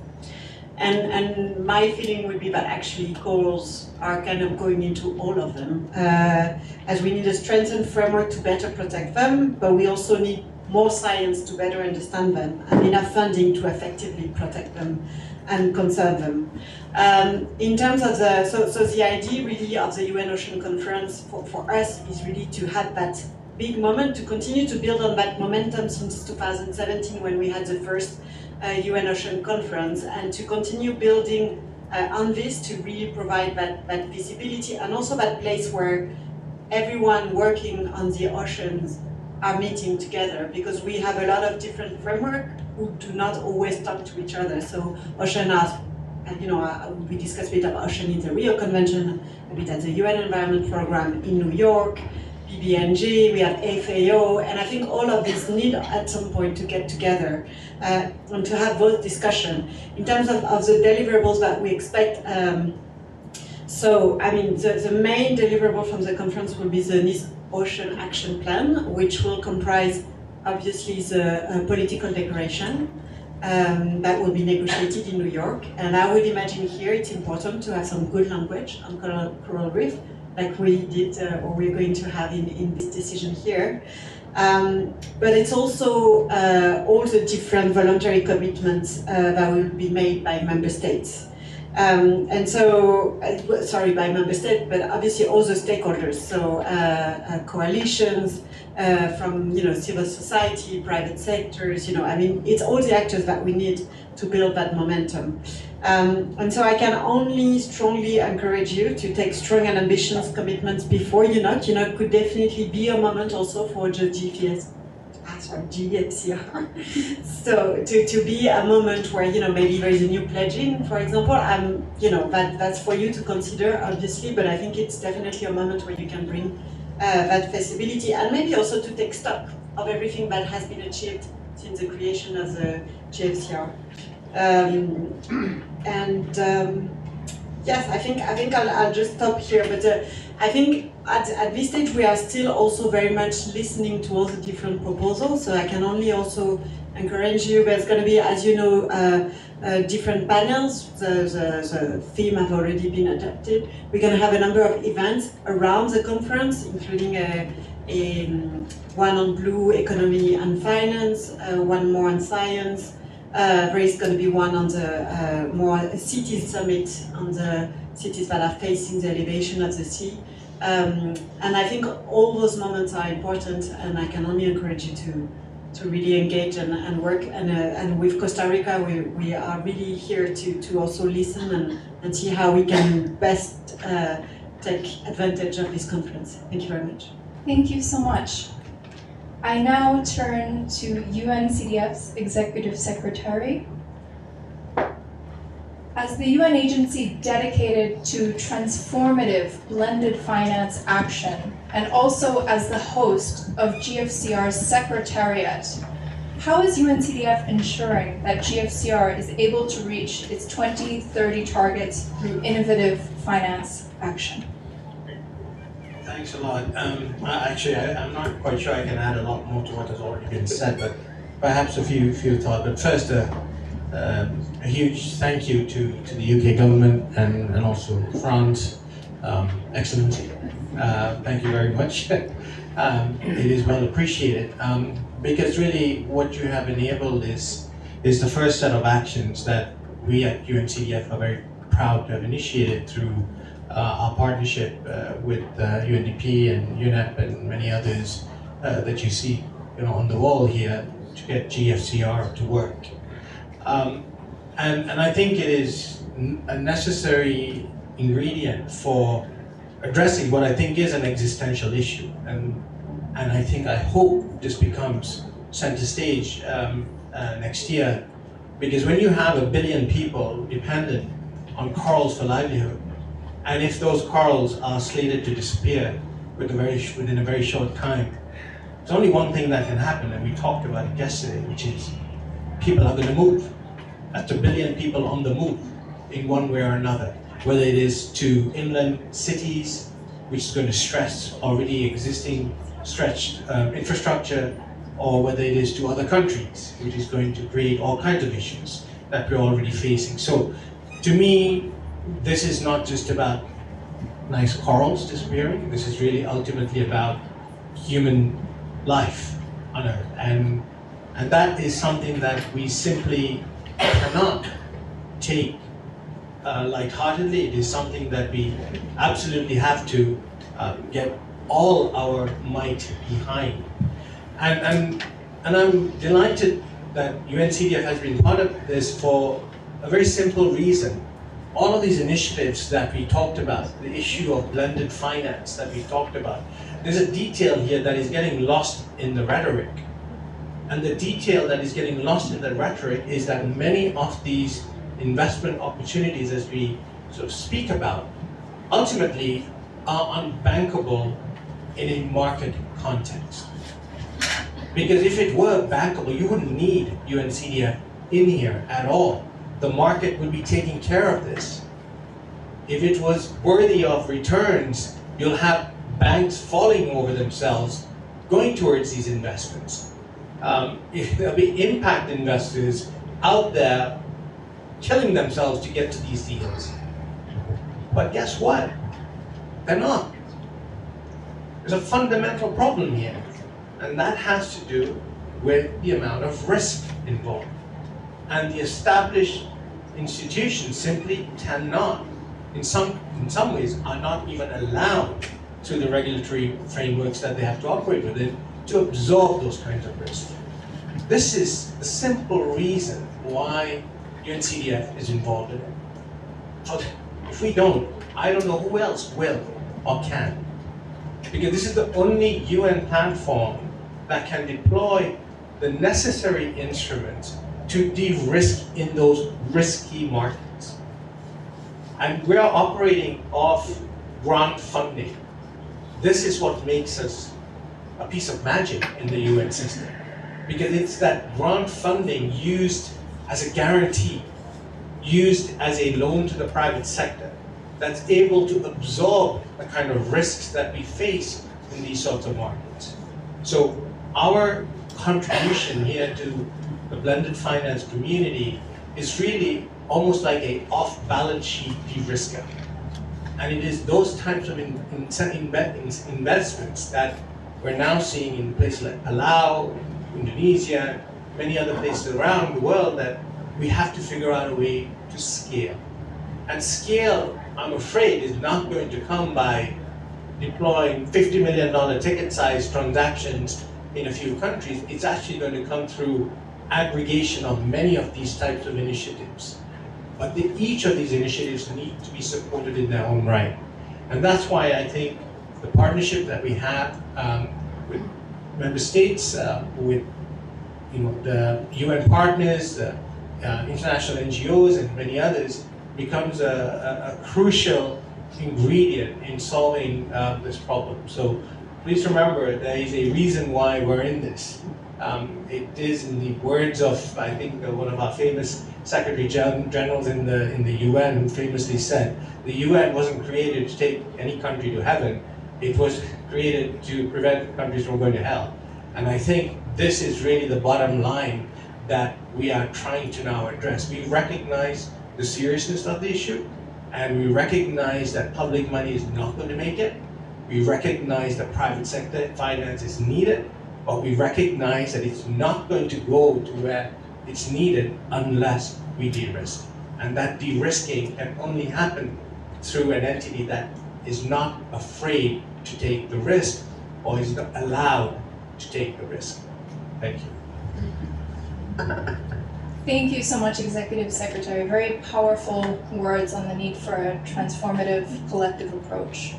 Speaker 9: And my feeling would be that actually corals are kind of going into all of them, as we need a strengthened framework to better protect them, but we also need more science to better understand them and enough funding to effectively protect them and conserve them. In terms of the idea really of the UN Ocean Conference for us is really to have that big moment, to continue to build on that momentum since 2017 when we had the first UN Ocean Conference, and to continue building on this to really provide that visibility and also that place where everyone working on the oceans are meeting together, because we have a lot of different frameworks who do not always talk to each other. So ocean has, you know, we discussed a bit about ocean in the Rio Convention, a bit at the UN Environment Programme in New York, PBNG, we have FAO, and I think all of these need at some point to get together and to have both discussion. In terms of the deliverables that we expect, so I mean, the main deliverable from the conference will be the NIS Ocean Action Plan, which will comprise obviously the political declaration that will be negotiated in New York. And I would imagine here it's important to have some good language on coral reef, like we did or we're going to have in this decision here. But it's also all the different voluntary commitments that will be made by member states. And so, sorry, by member states, but obviously all the stakeholders, so coalitions from, you know, civil society, private sectors, you know, I mean, it's all the actors that we need to build that momentum. And so I can only strongly encourage you to take strong and ambitious commitments before UNOC. UNOC could definitely be a moment also for the GFCR. So to be a moment where, you know, maybe there is a new pledging, for example, you know, that's for you to consider, obviously, but I think it's definitely a moment where you can bring that feasibility and maybe also to take stock of everything that has been achieved since the creation of the GFCR. Yes, I think I'll just stop here, but I think at this stage we are still also very much listening to all the different proposals, so I can only also encourage you. There's going to be, as you know, different panels. The theme have already been adapted. We're going to have a number of events around the conference, including one on blue economy and finance, one more on science. There is going to be one on the more cities summit on the cities that are facing the elevation of the sea. And I think all those moments are important, and I can only encourage you really engage and work. And with Costa Rica, we are really here to also listen and see how we can best take advantage of this conference. Thank you very much.
Speaker 5: Thank you so much. I now turn to UNCDF's Executive Secretary. As the UN agency dedicated to transformative blended finance action, and also as the host of GFCR's Secretariat, how is UNCDF ensuring that GFCR is able to reach its 2030 targets through innovative finance action?
Speaker 7: Thanks a lot. I'm not quite sure I can add a lot more to what has already been said, but perhaps a few thoughts. But first, a huge thank you to the UK government and also France, Excellency. Thank you very much. It is well appreciated because really what you have enabled is the first set of actions that we at UNCDF are very proud to have initiated through our partnership with UNDP and UNEP and many others that you see on the wall here to get GFCR to work. And I think it is a necessary ingredient for addressing what I think is an existential issue. And I hope this becomes center stage next year, because when you have 1 billion people dependent on corals for livelihood, and if those corals are slated to disappear within a very short time, there's only one thing that can happen, and we talked about it yesterday, which is people are going to move. That's 1 billion people on the move in one way or another, whether it is to inland cities, which is going to stress already existing stretched infrastructure, or whether it is to other countries, which is going to create all kinds of issues that we're already facing. So to me, this is not just about nice corals disappearing. This is really ultimately about human life on Earth. And that is something that we simply cannot take lightheartedly. It is something that we absolutely have to get all our might behind. And I'm delighted that UNCDF has been part of this for a very simple reason. All of these initiatives that we talked about, the issue of blended finance that we talked about, there's a detail here that is getting lost in the rhetoric. And the detail that is getting lost in the rhetoric is that many of these investment opportunities, as we sort of speak about, ultimately are unbankable in a market context. Because if it were bankable, you wouldn't need UNCDF in here at all. The market would be taking care of this. If it was worthy of returns, you'll have banks falling over themselves going towards these investments. If there'll be impact investors out there killing themselves to get to these deals. But guess what? They're not. There's a fundamental problem here, and that has to do with the amount of risk involved. And the established institutions simply cannot, in some ways, are not even allowed through the regulatory frameworks that they have to operate within to absorb those kinds of risks. This is the simple reason why UNCDF is involved in it. So if we don't, I don't know who else will or can. Because this is the only UN platform that can deploy the necessary instruments to de-risk in those risky markets. And we are operating off grant funding. This is what makes us a piece of magic in the UN system. Because it's that grant funding used as a guarantee, used as a loan to the private sector, that's able to absorb the kind of risks that we face in these sorts of markets. So our contribution here to the blended finance community is really almost like a off-balance sheet de-risker. And it is those types of investments that we're now seeing in places like Palau, Indonesia, many other places around the world that we have to figure out a way to scale. And scale, I'm afraid, is not going to come by deploying $50 million ticket size transactions in a few countries, it's actually going to come through aggregation of many of these types of initiatives. But each of these initiatives need to be supported in their own right. And that's why I think the partnership that we have with member states, with the UN partners, the international NGOs and many others becomes a crucial ingredient in solving this problem. So please remember, there is a reason why we're in this. It is, in the words of, I think, one of our famous Secretary Generals in the UN, who famously said, the UN wasn't created to take any country to heaven, it was created to prevent countries from going to hell. And I think this is really the bottom line that we are trying to now address. We recognize the seriousness of the issue, and we recognize that public money is not going to make it. We recognize that private sector finance is needed, but we recognize that it's not going to go to where it's needed unless we de-risk. And that de-risking can only happen through an entity that is not afraid to take the risk or is not allowed to take the risk. Thank you.
Speaker 5: Thank you so much, Executive Secretary. Very powerful words on the need for a transformative collective approach.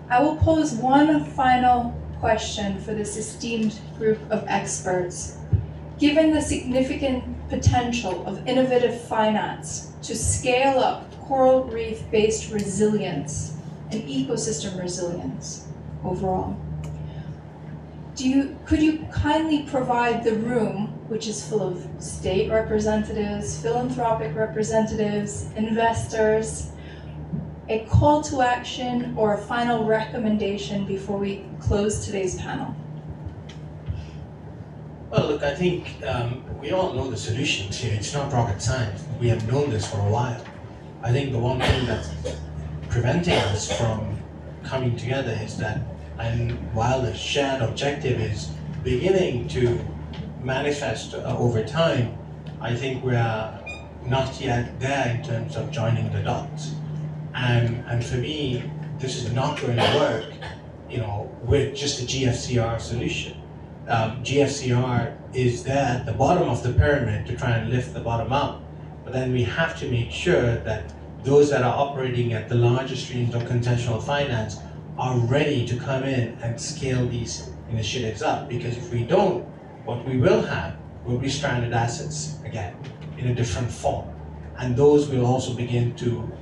Speaker 5: I will pose one final question for this esteemed group of experts. Given the significant potential of innovative finance to scale up coral reef-based resilience and ecosystem resilience overall, could you kindly provide the room, which is full of state representatives, philanthropic representatives, investors, a call to action or a final recommendation before we close today's panel?
Speaker 7: Well, look, I think we all know the solutions here. It's not rocket science. We have known this for a while. I think the one thing that's preventing us from coming together is that, and while the shared objective is beginning to manifest over time, I think we are not yet there in terms of joining the dots. And for me, this is not going to work, with just a GFCR solution. GFCR is there at the bottom of the pyramid to try and lift the bottom up, but then we have to make sure that those that are operating at the larger streams of conventional finance are ready to come in and scale these initiatives up. Because if we don't, what we will have will be stranded assets again in a different form. And those will also begin to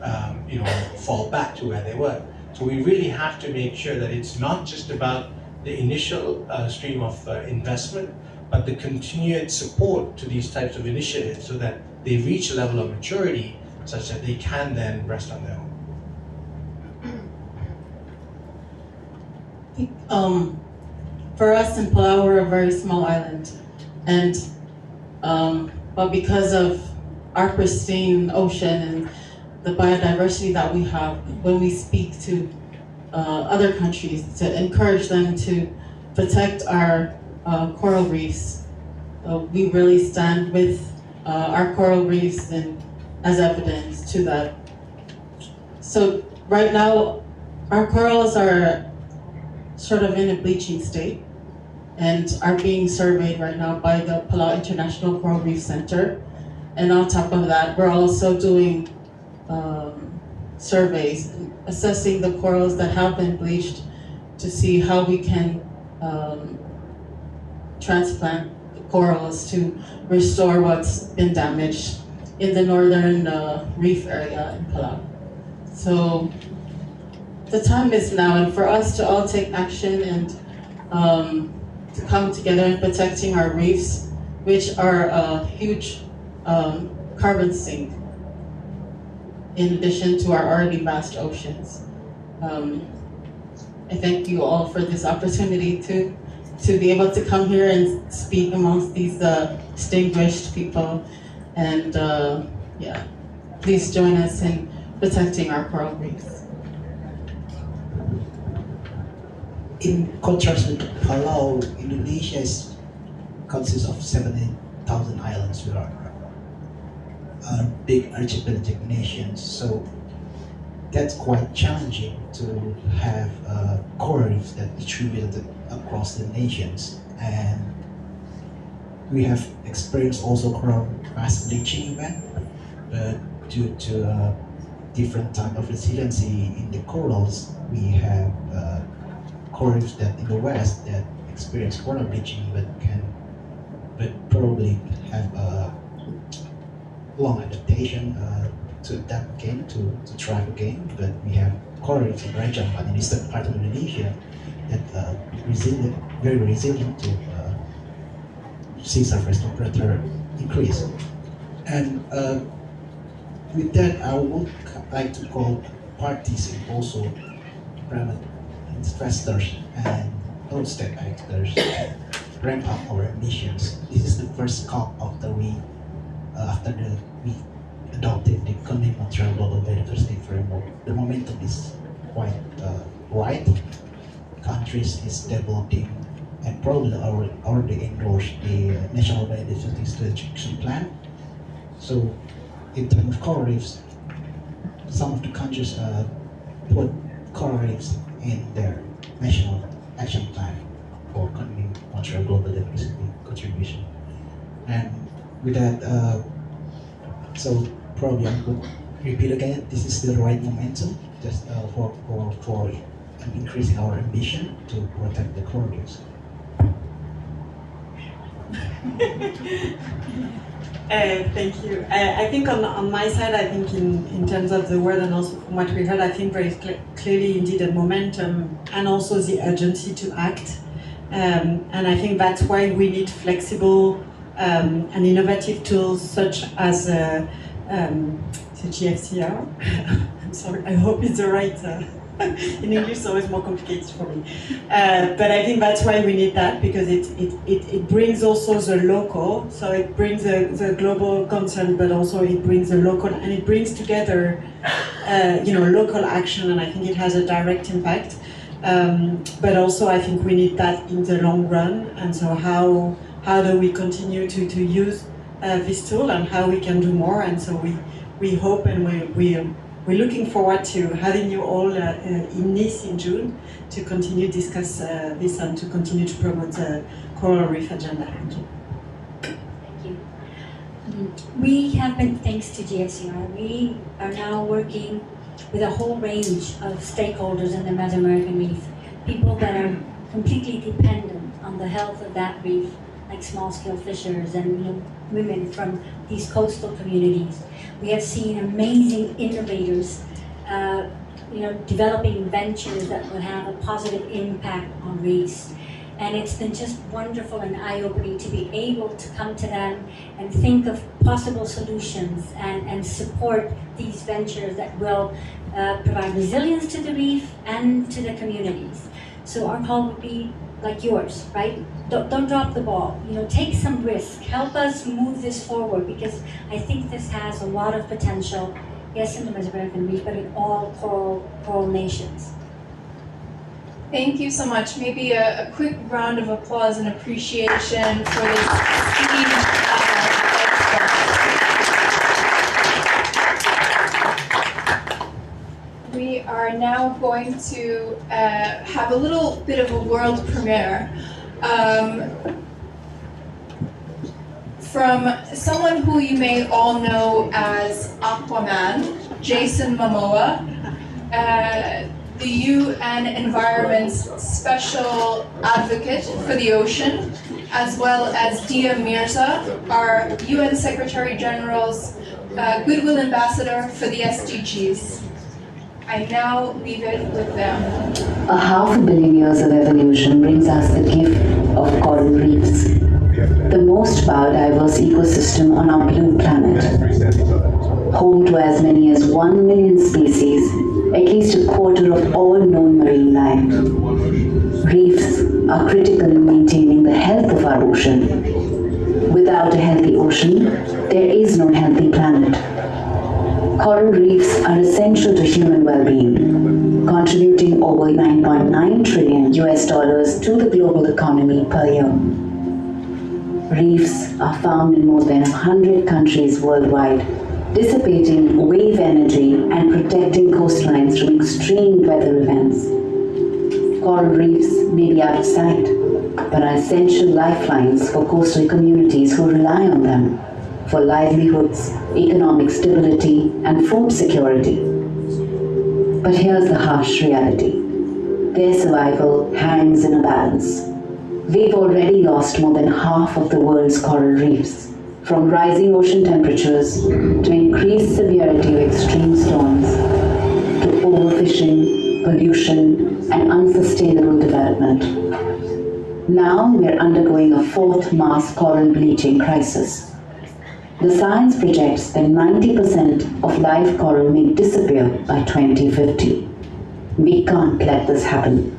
Speaker 7: fall back to where they were. So we really have to make sure that it's not just about the initial stream of investment, but the continued support to these types of initiatives so that they reach a level of maturity such that they can then rest on their own.
Speaker 6: For us in Palau, we're a very small island, and but because of our pristine ocean and the biodiversity that we have, when we speak to other countries to encourage them to protect our coral reefs, we really stand with our coral reefs and as evidence to that. So right now, our corals are sort of in a bleaching state and are being surveyed right now by the Palau International Coral Reef Center. And on top of that, we're also doing surveys, assessing the corals that have been bleached to see how we can transplant the corals to restore what's been damaged in the northern reef area in Palau. So the time is now, and for us to all take action and to come together in protecting our reefs, which are a huge carbon sink, in addition to our already vast oceans. I thank you all for this opportunity to be able to come here and speak amongst these distinguished people. And yeah, please join us in protecting our coral reefs.
Speaker 7: In contrast with Palau, Indonesia consists of 70,000 islands. We are big archipelagic nations. So that's quite challenging to have coral reefs that distributed across the nations. And we have experienced also coral mass bleaching event, but due to different type of resiliency in the corals, we have coral reefs that in the west that experience coral bleaching, but probably have a long adaptation to adapt again, to thrive again. But we have coral reefs in Rajang, in the eastern part of Indonesia, that very resilient to sea surface temperature increase. And with that, I would like to call parties and also private investors and non-state actors ramp up our ambitions. This is the first COP after we adopted the Convened Global Biodiversity Framework. The momentum is quite right. Countries is developing and probably already endorsed the National Biodiversity Strategic Plan. So in terms of coral reefs, some of the countries put coral reefs in their national action plan for Convened Global Biodiversity contribution. And with that, so probably I could repeat again, this is the right momentum just for increasing our ambition to protect the coral reefs.
Speaker 9: Thank you. I think on my side, I think in terms of the word and also from what we heard, I think very clearly indeed a momentum and also the urgency to act. And I think that's why we need flexible and innovative tools such as the GFCR. I'm sorry, I hope it's the right. In English, it's always more complicated for me. But I think that's why we need that, because it brings also the local, so it brings the global concern, but also it brings the local, and it brings together, local action, and I think it has a direct impact. But also I think we need that in the long run, and so how do we continue to use this tool and how we can do more, and so we hope and we're looking forward to having you all in Nice in June to continue to discuss this and to continue to promote the Coral Reef agenda. Thank you.
Speaker 8: Thank you. We have been, thanks to GFCR, we are now working with a whole range of stakeholders in the Mesoamerican Reef, people that are completely dependent on the health of that reef, like small-scale fishers and women from these coastal communities. We have seen amazing innovators, developing ventures that will have a positive impact on reefs. And it's been just wonderful and eye-opening to be able to come to them and think of possible solutions and support these ventures that will provide resilience to the reef and to the communities. So our call would be like yours, right? Don't drop the ball. Take some risk. Help us move this forward, because I think this has a lot of potential, yes, in the Mesoamerican Reef, but in all coral nations.
Speaker 5: Thank you so much. Maybe a quick round of applause and appreciation for this We are now going to have a little bit of a world premiere from someone who you may all know as Aquaman, Jason Momoa, the UN Environment's special advocate for the ocean, as well as Dia Mirza, our UN Secretary General's Goodwill Ambassador for the SDGs. I now leave it with them.
Speaker 10: 500 million years of evolution brings us the gift of coral reefs, the most biodiverse ecosystem on our blue planet. Home to as many as 1 million species, at least a quarter of all known marine life. Reefs are critical in maintaining the health of our ocean. Without a healthy ocean, there is no healthy planet. Coral reefs are essential to human well-being, contributing over $9.9 trillion to the global economy per year. Reefs are found in more than 100 countries worldwide, dissipating wave energy and protecting coastlines from extreme weather events. Coral reefs may be out of sight, but are essential lifelines for coastal communities who rely on them for livelihoods, economic stability, and food security. But here's the harsh reality. Their survival hangs in a balance. We've already lost more than half of the world's coral reefs, from rising ocean temperatures to increased severity of extreme storms, to overfishing, pollution, and unsustainable development. Now we're undergoing a fourth mass coral bleaching crisis. The science projects that 90% of live coral may disappear by 2050. We can't let this happen.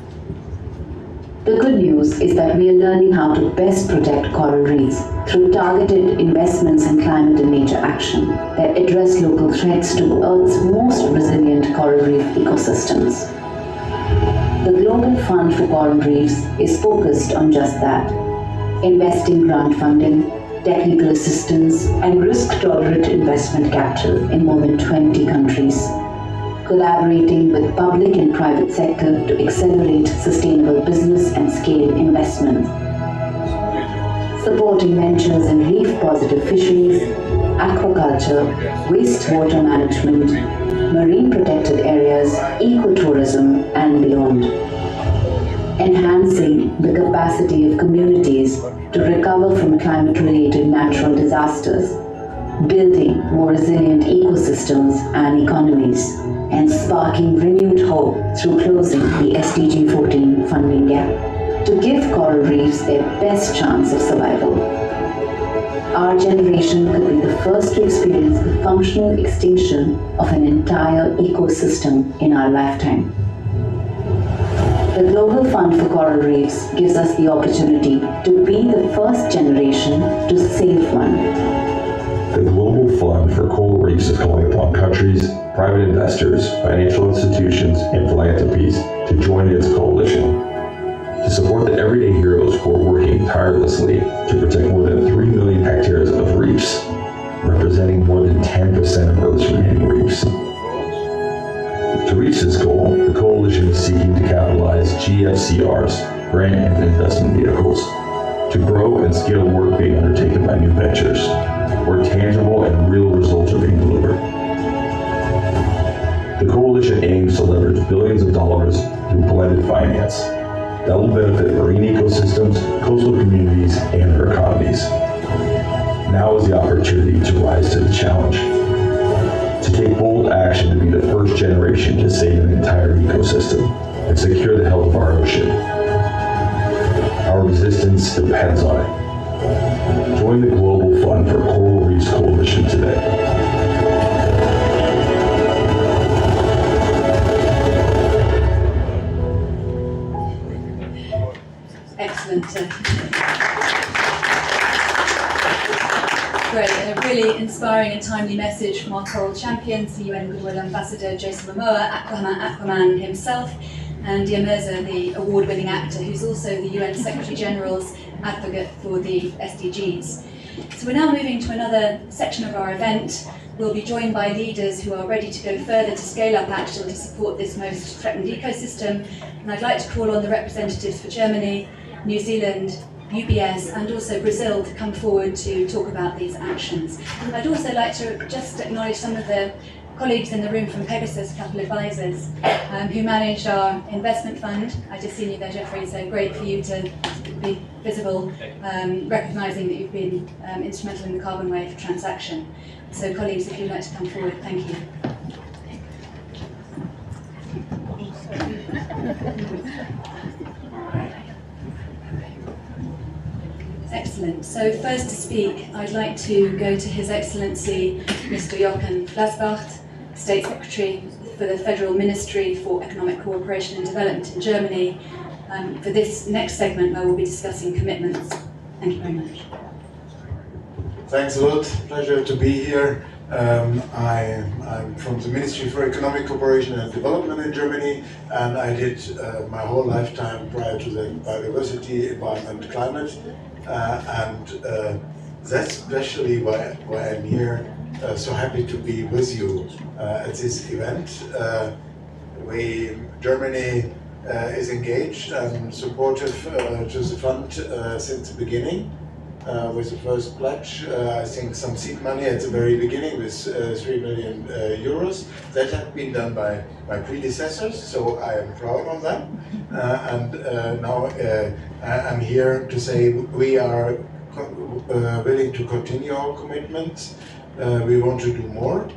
Speaker 10: The good news is that we are learning how to best protect coral reefs through targeted investments in climate and nature action that address local threats to Earth's most resilient coral reef ecosystems. The Global Fund for Coral Reefs is focused on just that, investing grant funding, technical assistance, and risk-tolerant investment capital in more than 20 countries, collaborating with public and private sector to accelerate sustainable business and scale investment, supporting ventures in reef-positive fisheries, aquaculture, wastewater management, marine protected areas, ecotourism, and beyond, enhancing the capacity of communities to recover from climate-related natural disasters, building more resilient ecosystems and economies, and sparking renewed hope through closing the SDG 14 funding gap to give coral reefs their best chance of survival. Our generation could be the first to experience the functional extinction of an entire ecosystem in our lifetime. The Global Fund for Coral Reefs gives us the opportunity to be the first generation to save one.
Speaker 11: The Global Fund for Coral Reefs is calling upon countries, private investors, financial institutions, and philanthropies to join its coalition to support the everyday heroes who are working tirelessly to protect more than 3 million hectares of reefs, representing more than 10% of Earth's remaining reefs. To reach this goal, the coalition is seeking to capitalize GFCRs, grant and investment vehicles, to grow and scale work being undertaken by new ventures, where tangible and real results are being delivered. The coalition aims to leverage billions of dollars through blended finance that will benefit marine ecosystems, coastal communities, and their economies. Now is the opportunity to rise to the challenge, to take bold action to be the first generation to save an entire ecosystem and secure the health of our ocean. Our existence depends on it. Join the Global Fund for Coral Reefs Coalition today.
Speaker 1: Excellent. Great, and a really inspiring and timely message from our coral champions, the UN Goodwill Ambassador Jason Momoa, Aquaman himself, and Dia Mirza, the award-winning actor, who's also the UN Secretary General's advocate for the SDGs. So we're now moving to another section of our event. We'll be joined by leaders who are ready to go further to scale up action to support this most threatened ecosystem. And I'd like to call on the representatives for Germany, New Zealand, UBS, and also Brazil to come forward to talk about these actions. I'd also like to just acknowledge some of the colleagues in the room from Pegasus Capital Advisors who managed our investment fund. I just seen you there, Jeffrey, so great for you to be visible, recognising that you've been instrumental in the Carbon Wave transaction. So colleagues, if you'd like to come forward, thank you. Excellent. So first to speak, I'd like to go to His Excellency Mr. Jochen Flasbart, State Secretary for the Federal Ministry for Economic Cooperation and Development in Germany, for this next segment where we'll be discussing commitments. Thank you very much.
Speaker 12: Thanks a lot. Pleasure to be here. I'm from the Ministry for Economic Cooperation and Development in Germany, and I did my whole lifetime prior to the biodiversity, environment, climate, and that's especially why I'm here so happy to be with you at this event. Germany is engaged and supportive to the fund since the beginning. With the first pledge, I think some seed money at the very beginning with 3 million euros. That had been done by my predecessors, so I am proud of that. Now I'm here to say we are willing to continue our commitments. We want to do more.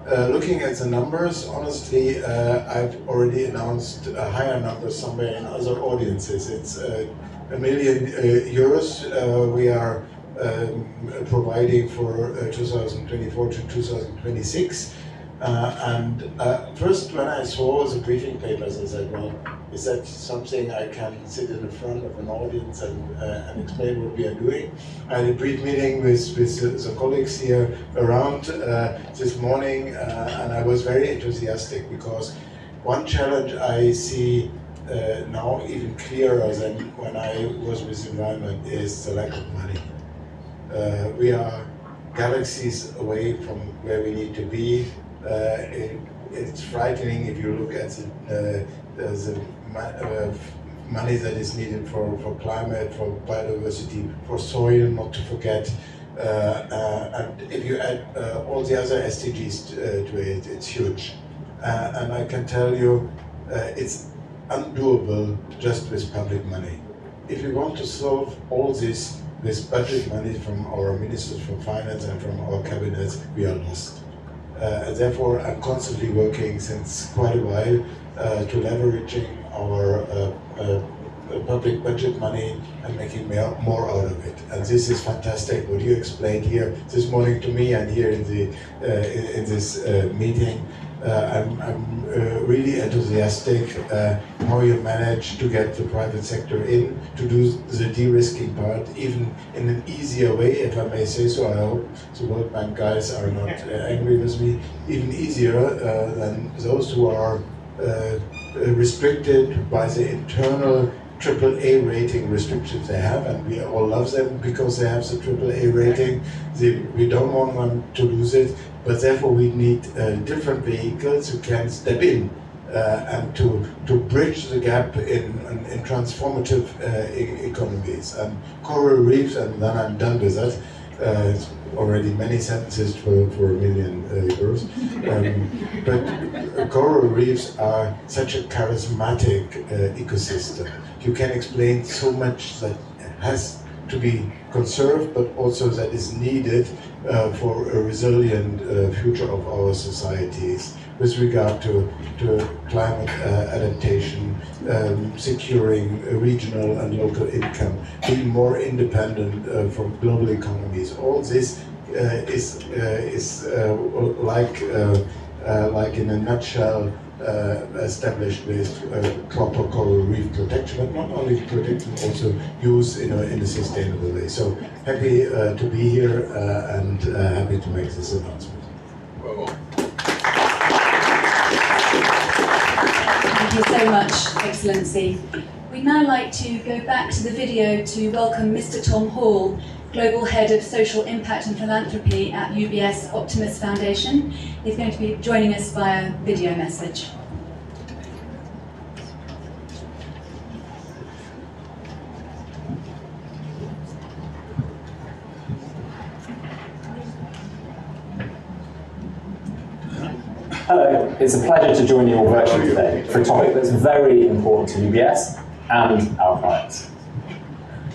Speaker 12: Looking at the numbers, honestly, I've already announced a higher number somewhere in other audiences. It's €1 million we are providing for 2024 to 2026. First, when I saw the briefing papers, I said, well, is that something I can sit in the front of an audience and explain what we are doing? I had a brief meeting with the colleagues here around this morning, and I was very enthusiastic because one challenge I see now even clearer than when I was with environment is the lack of money. We are galaxies away from where we need to be. It's frightening if you look at the money that is needed for climate, for biodiversity, for soil, not to forget. And if you add all the other SDGs to it, it's huge. And I can tell you, it's undoable just with public money. If we want to solve all this with budget money from our ministers from finance and from our cabinets, we are lost. And therefore, I'm constantly working since quite a while to leveraging our public budget money and making more out of it. And this is fantastic. What you explained here this morning to me and here in this meeting, I'm really enthusiastic how you manage to get the private sector in to do the de-risking part, even in an easier way, if I may say so. I hope the World Bank guys are not angry with me. Even easier than those who are restricted by the internal AAA rating restrictions they have, and we all love them because they have the AAA rating. We don't want them to lose it, but therefore we need different vehicles who can step in and to bridge the gap in transformative economies. And coral reefs, and then I'm done with that. It's already many sentences for €1 million. But coral reefs are such a charismatic ecosystem. You can explain so much that has to be conserved, but also that is needed for a resilient future of our societies with regard to climate adaptation, securing securing regional and local income, being more independent from global economies. All this is like in a nutshell established with proper coral reef protection, but not only protection, also use in a sustainable way. So happy to be here and happy to make this announcement.
Speaker 1: Thank you so much, Excellency. We'd now like to go back to the video to welcome Mr. Tom Hall, Global Head of Social Impact and Philanthropy at UBS Optimus Foundation. He's going to be joining us via video message.
Speaker 13: Hello, it's a pleasure to join you all virtually today for a topic that's very important to UBS and our clients.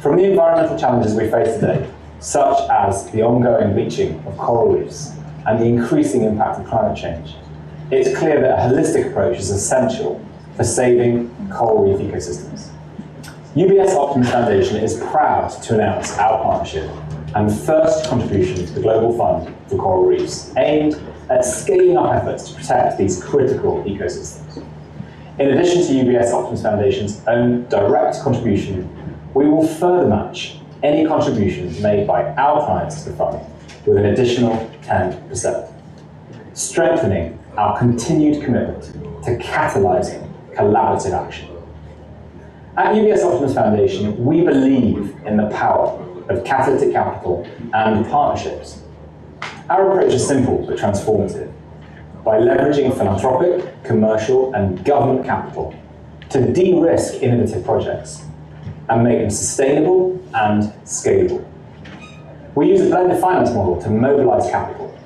Speaker 13: From the environmental challenges we face today, such as the ongoing bleaching of coral reefs and the increasing impact of climate change, it's clear that a holistic approach is essential for saving coral reef ecosystems. UBS Optimus Foundation is proud to announce our partnership and first contribution to the Global Fund for Coral Reefs, aimed at scaling up efforts to protect these critical ecosystems. In addition to UBS Optimus Foundation's own direct contribution, we will further match any contributions made by our clients to the fund with an additional 10%, strengthening our continued commitment to catalysing collaborative action. At UBS Optimus Foundation, we believe in the power of catalytic capital and partnerships. Our approach is simple but transformative. By leveraging philanthropic, commercial and government capital to de-risk innovative projects and make them sustainable and scalable. We use a blended finance model to mobilise capital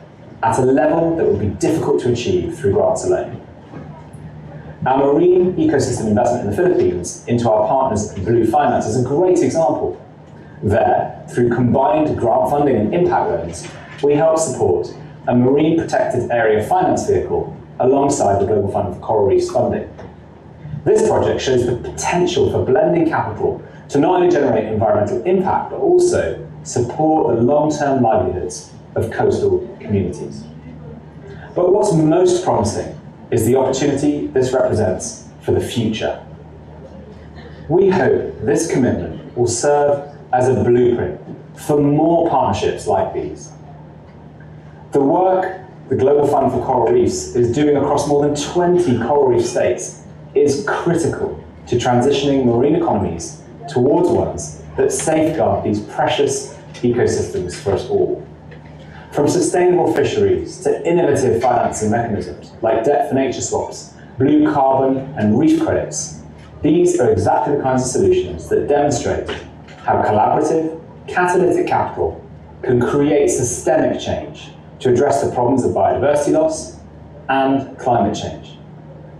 Speaker 13: at a level that would be difficult to achieve through grants alone. Our marine ecosystem investment in the Philippines into our partners Blue Finance is a great example. There, through combined grant funding and impact loans, we help support a marine protected area finance vehicle alongside the Global Fund for Coral Reefs funding. This project shows the potential for blending capital to not only generate environmental impact, but also support the long-term livelihoods of coastal communities. But what's most promising is the opportunity this represents for the future. We hope this commitment will serve as a blueprint for more partnerships like these. The work the Global Fund for Coral Reefs is doing across more than 20 coral reef states is critical to transitioning marine economies towards ones that safeguard these precious ecosystems for us all. From sustainable fisheries to innovative financing mechanisms like debt for nature swaps, blue carbon and reef credits, these are exactly the kinds of solutions that demonstrate how collaborative, catalytic capital can create systemic change to address the problems of biodiversity loss and climate change.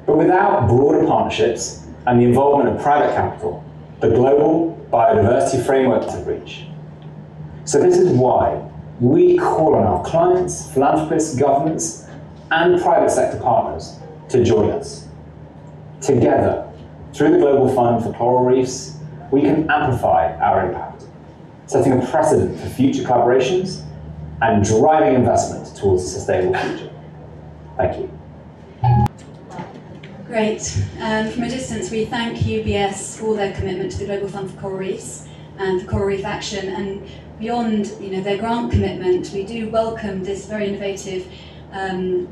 Speaker 13: But without broader partnerships and the involvement of private capital, the global biodiversity framework is breach. So this is why we call on our clients, philanthropists, governments, and private sector partners to join us. Together, through the Global Fund for Coral Reefs, we can amplify our impact, setting a precedent for future collaborations and driving investment towards a sustainable future. Thank you.
Speaker 1: Great. From a distance, we thank UBS for their commitment to the Global Fund for Coral Reefs and for Coral Reef Action. And beyond their grant commitment, we do welcome this very innovative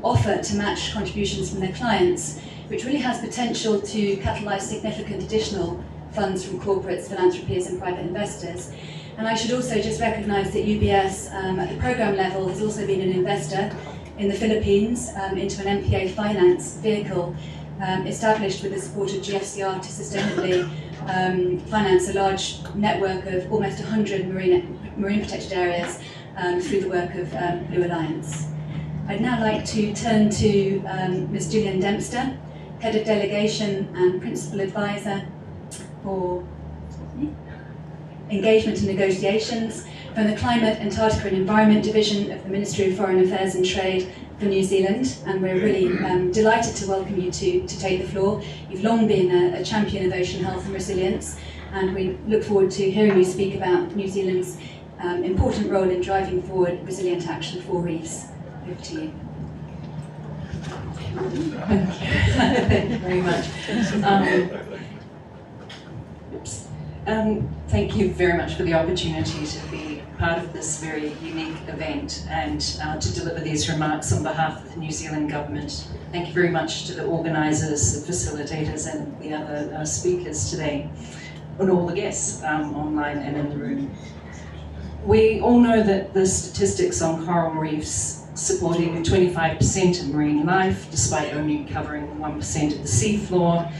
Speaker 1: offer to match contributions from their clients, which really has potential to catalyse significant additional funds from corporates, philanthropies and private investors. And I should also just recognise that UBS at the programme level has also been an investor in the Philippines into an MPA finance vehicle established with the support of GFCR to sustainably finance a large network of almost 100 marine protected areas through the work of Blue Alliance. I'd now like to turn to Ms. Gillian Dempster, Head of Delegation and Principal Advisor for Engagement and Negotiations from the Climate, Antarctica and Environment Division of the Ministry of Foreign Affairs and Trade for New Zealand, and we're really delighted to welcome you to take the floor. You've long been a champion of ocean health and resilience, and we look forward to hearing you speak about New Zealand's important role in driving forward resilient action for reefs. Over to you.
Speaker 14: Thank you very much. Thank you very much for the opportunity to be part of this very unique event and to deliver these remarks on behalf of the New Zealand Government. Thank you very much to the organisers, the facilitators and the other speakers today, and all the guests online and in the room. We all know that the statistics on coral reefs supporting 25% of marine life, despite only covering 1% of the seafloor,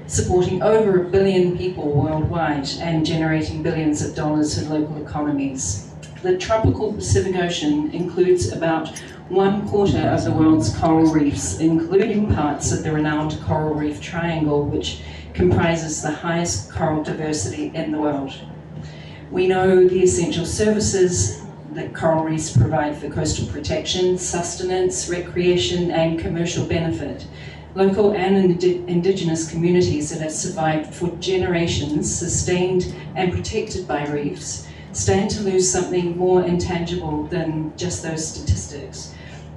Speaker 14: supporting over 1 billion people worldwide and generating billions of dollars in local economies. The tropical Pacific Ocean includes about 1/4 of the world's coral reefs, including parts of the renowned Coral Reef Triangle, which comprises the highest coral diversity in the world. We know the essential services that coral reefs provide for coastal protection, sustenance, recreation and commercial benefit. Local and indigenous communities that have survived for generations, sustained and protected by reefs, stand to lose something more intangible than just those statistics.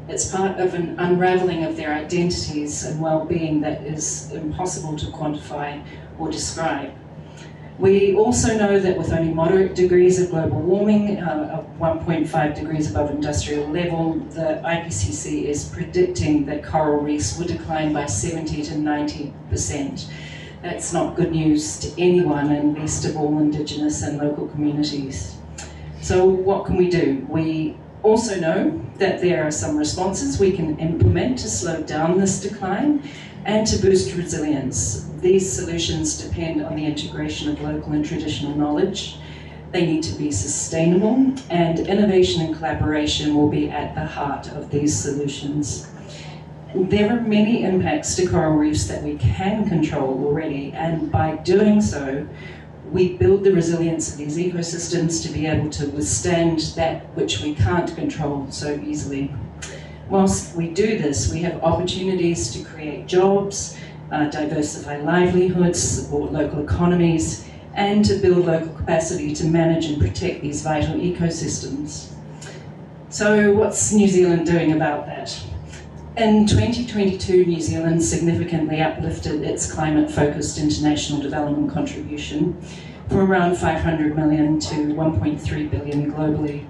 Speaker 14: It's part of an unraveling of their identities and well-being that is impossible to quantify or describe. We also know that with only moderate degrees of global warming, of 1.5 degrees above industrial level, the IPCC is predicting that coral reefs would decline by 70 to 90%. That's not good news to anyone, and least of all Indigenous and local communities. So what can we do? We also know that there are some responses we can implement to slow down this decline and to boost resilience. These solutions depend on the integration of local and traditional knowledge. They need to be sustainable, and innovation and collaboration will be at the heart of these solutions. There are many impacts to coral reefs that we can control already, and by doing so, we build the resilience of these ecosystems to be able to withstand that which we can't control so easily. Whilst we do this, we have opportunities to create jobs, diversify livelihoods, support local economies, and to build local capacity to manage and protect these vital ecosystems. So what's New Zealand doing about that? In 2022, New Zealand significantly uplifted its climate-focused international development contribution from around 500 million to 1.3 billion globally.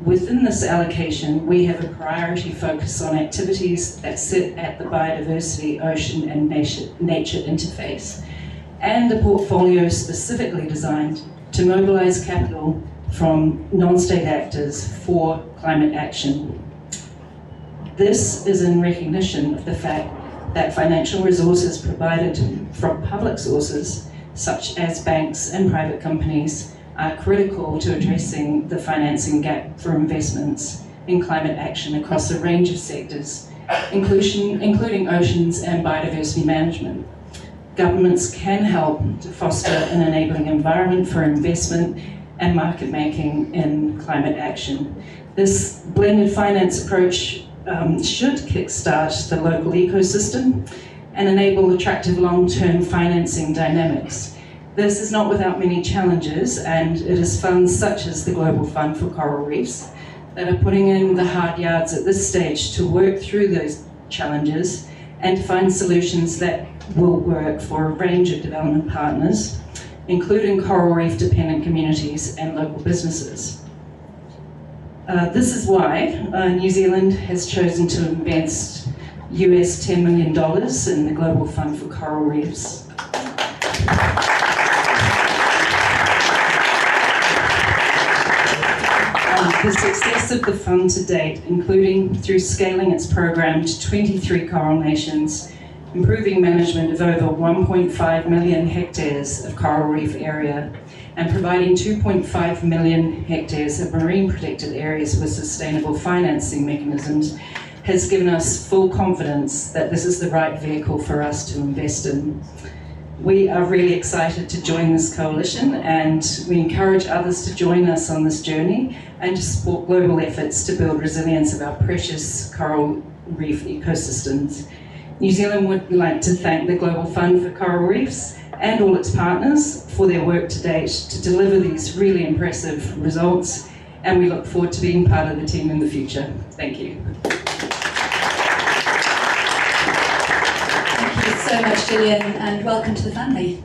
Speaker 14: Within this allocation, we have a priority focus on activities that sit at the biodiversity, ocean and nature interface, and a portfolio specifically designed to mobilise capital from non-state actors for climate action. This is in recognition of the fact that financial resources provided from public sources, such as banks and private companies, are critical to addressing the financing gap for investments in climate action across a range of sectors, including oceans and biodiversity management. Governments can help to foster an enabling environment for investment and market making in climate action. This blended finance approach should kickstart the local ecosystem and enable attractive long-term financing dynamics. This is not without many challenges, and it is funds such as the Global Fund for Coral Reefs that are putting in the hard yards at this stage to work through those challenges and to find solutions that will work for a range of development partners, including coral reef dependent communities and local businesses. This is why New Zealand has chosen to invest US $10 million in the Global Fund for Coral Reefs. The success of the fund to date, including through scaling its program to 23 coral nations, improving management of over 1.5 million hectares of coral reef area, and providing 2.5 million hectares of marine protected areas with sustainable financing mechanisms, has given us full confidence that this is the right vehicle for us to invest in. We are really excited to join this coalition, and we encourage others to join us on this journey and to support global efforts to build resilience of our precious coral reef ecosystems. New Zealand would like to thank the Global Fund for Coral Reefs and all its partners for their work to date to deliver these really impressive results, and we look forward to being part of the team in the future. Thank you.
Speaker 1: Thank you so much, Gillian, and welcome to the family.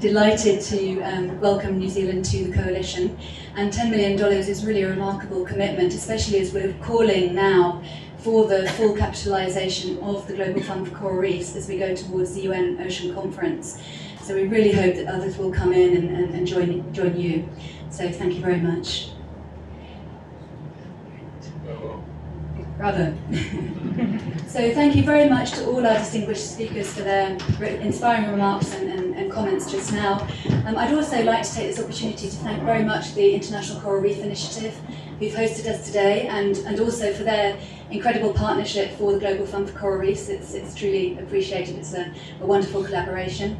Speaker 1: Delighted to welcome New Zealand to the coalition, and $10 million is really a remarkable commitment, especially as we're calling now for the full capitalisation of the Global Fund for Coral Reefs as we go towards the UN Ocean Conference. So we really hope that others will come in and join you. So thank you very much. Bravo. So thank you very much to all our distinguished speakers for their inspiring remarks and comments just now. I'd also like to take this opportunity to thank very much the International Coral Reef Initiative, who've hosted us today, and also for their incredible partnership for the Global Fund for Coral Reefs. It's truly appreciated. It's a wonderful collaboration.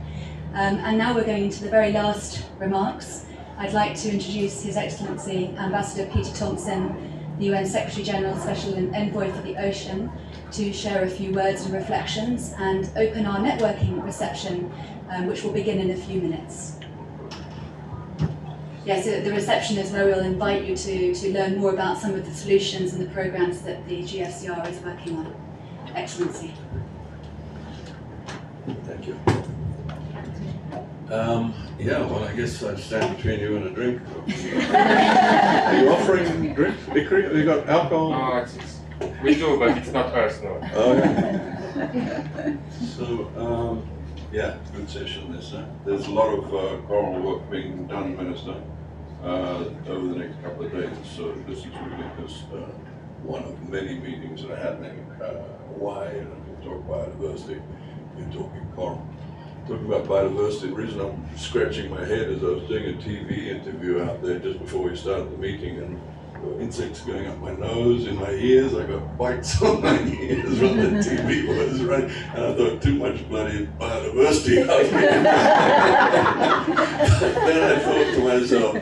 Speaker 1: And now we're going into the very last remarks. I'd like to introduce His Excellency Ambassador Peter Thompson, the UN Secretary General Special Envoy for the Ocean, to share a few words and reflections and open our networking reception, which will begin in a few minutes. Yes, the reception is where we'll invite you to learn more about some of the solutions and the programs that the GFCR is working on. Excellency.
Speaker 4: Thank you. Yeah, well, I guess I'd stand between you and a drink. Are you offering drinks? ICRI? Have you got alcohol?
Speaker 15: No, we do, but it's not ours, no.
Speaker 4: Oh, yeah. So, yeah, good session this. There's a lot of coral work being done, Minister. over the next couple of days. So this is really just one of many meetings that are happening. Why? And we talk biodiversity, we're talking coral. Talking about biodiversity, the reason I'm scratching my head is I was doing a TV interview out there just before we started the meeting, and there were insects going up my nose, in my ears. I got bites on my ears when the TV was running, and I thought too much bloody biodiversity. But then I thought to myself,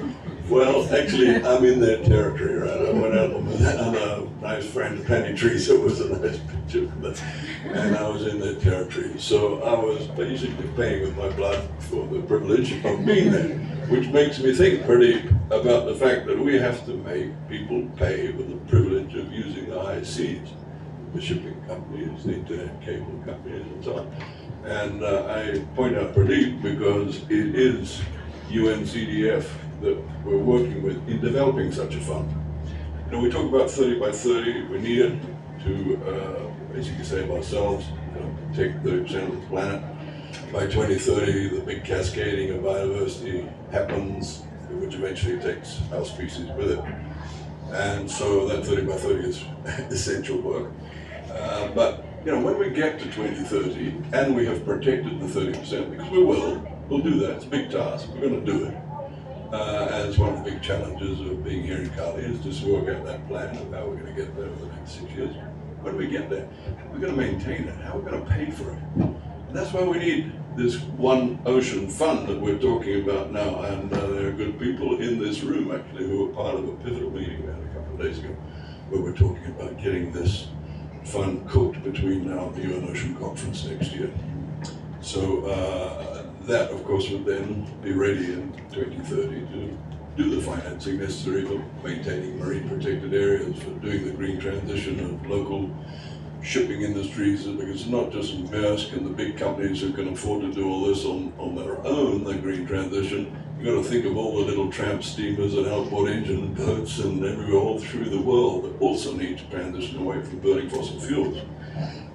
Speaker 4: well, actually, I'm in their territory, right? I went out with a nice friend, Penny Teresa was a nice picture, and I was in their territory. So I was basically paying with my blood for the privilege of being there, which makes me think, Pradeep, about the fact that we have to make people pay for the privilege of using the high seas, the shipping companies, the internet cable companies, and so on. And I point out Pradeep because it is UNCDF that we're working with in developing such a fund. You know, we talk about 30 by 30, we need it to basically save ourselves, take 30% of the planet. By 2030, the big cascading of biodiversity happens, which eventually takes our species with it. And so that 30 by 30 is essential work. But you know, when we get to 2030 and we have protected the 30%, because we'll do that. It's a big task. We're going to do it. And it's one of the big challenges of being here in Cali is just to work out that plan of how we're going to get there over the next 6 years. When we get there, how are we going to maintain it? How are we going to pay for it? And that's why we need this One Ocean Fund that we're talking about now. And there are good people in this room actually who were part of a pivotal meeting we had a couple of days ago where we're talking about getting this fund cooked between now and the UN Ocean Conference next year. So that, of course, would then be ready in 2030 to do the financing necessary for maintaining marine protected areas, for doing the green transition of local shipping industries, because it's not just Maersk and the big companies who can afford to do all this on their own, the green transition. You've got to think of all the little tramp steamers and outboard engine boats and everywhere all through the world that also need to transition away from burning fossil fuels.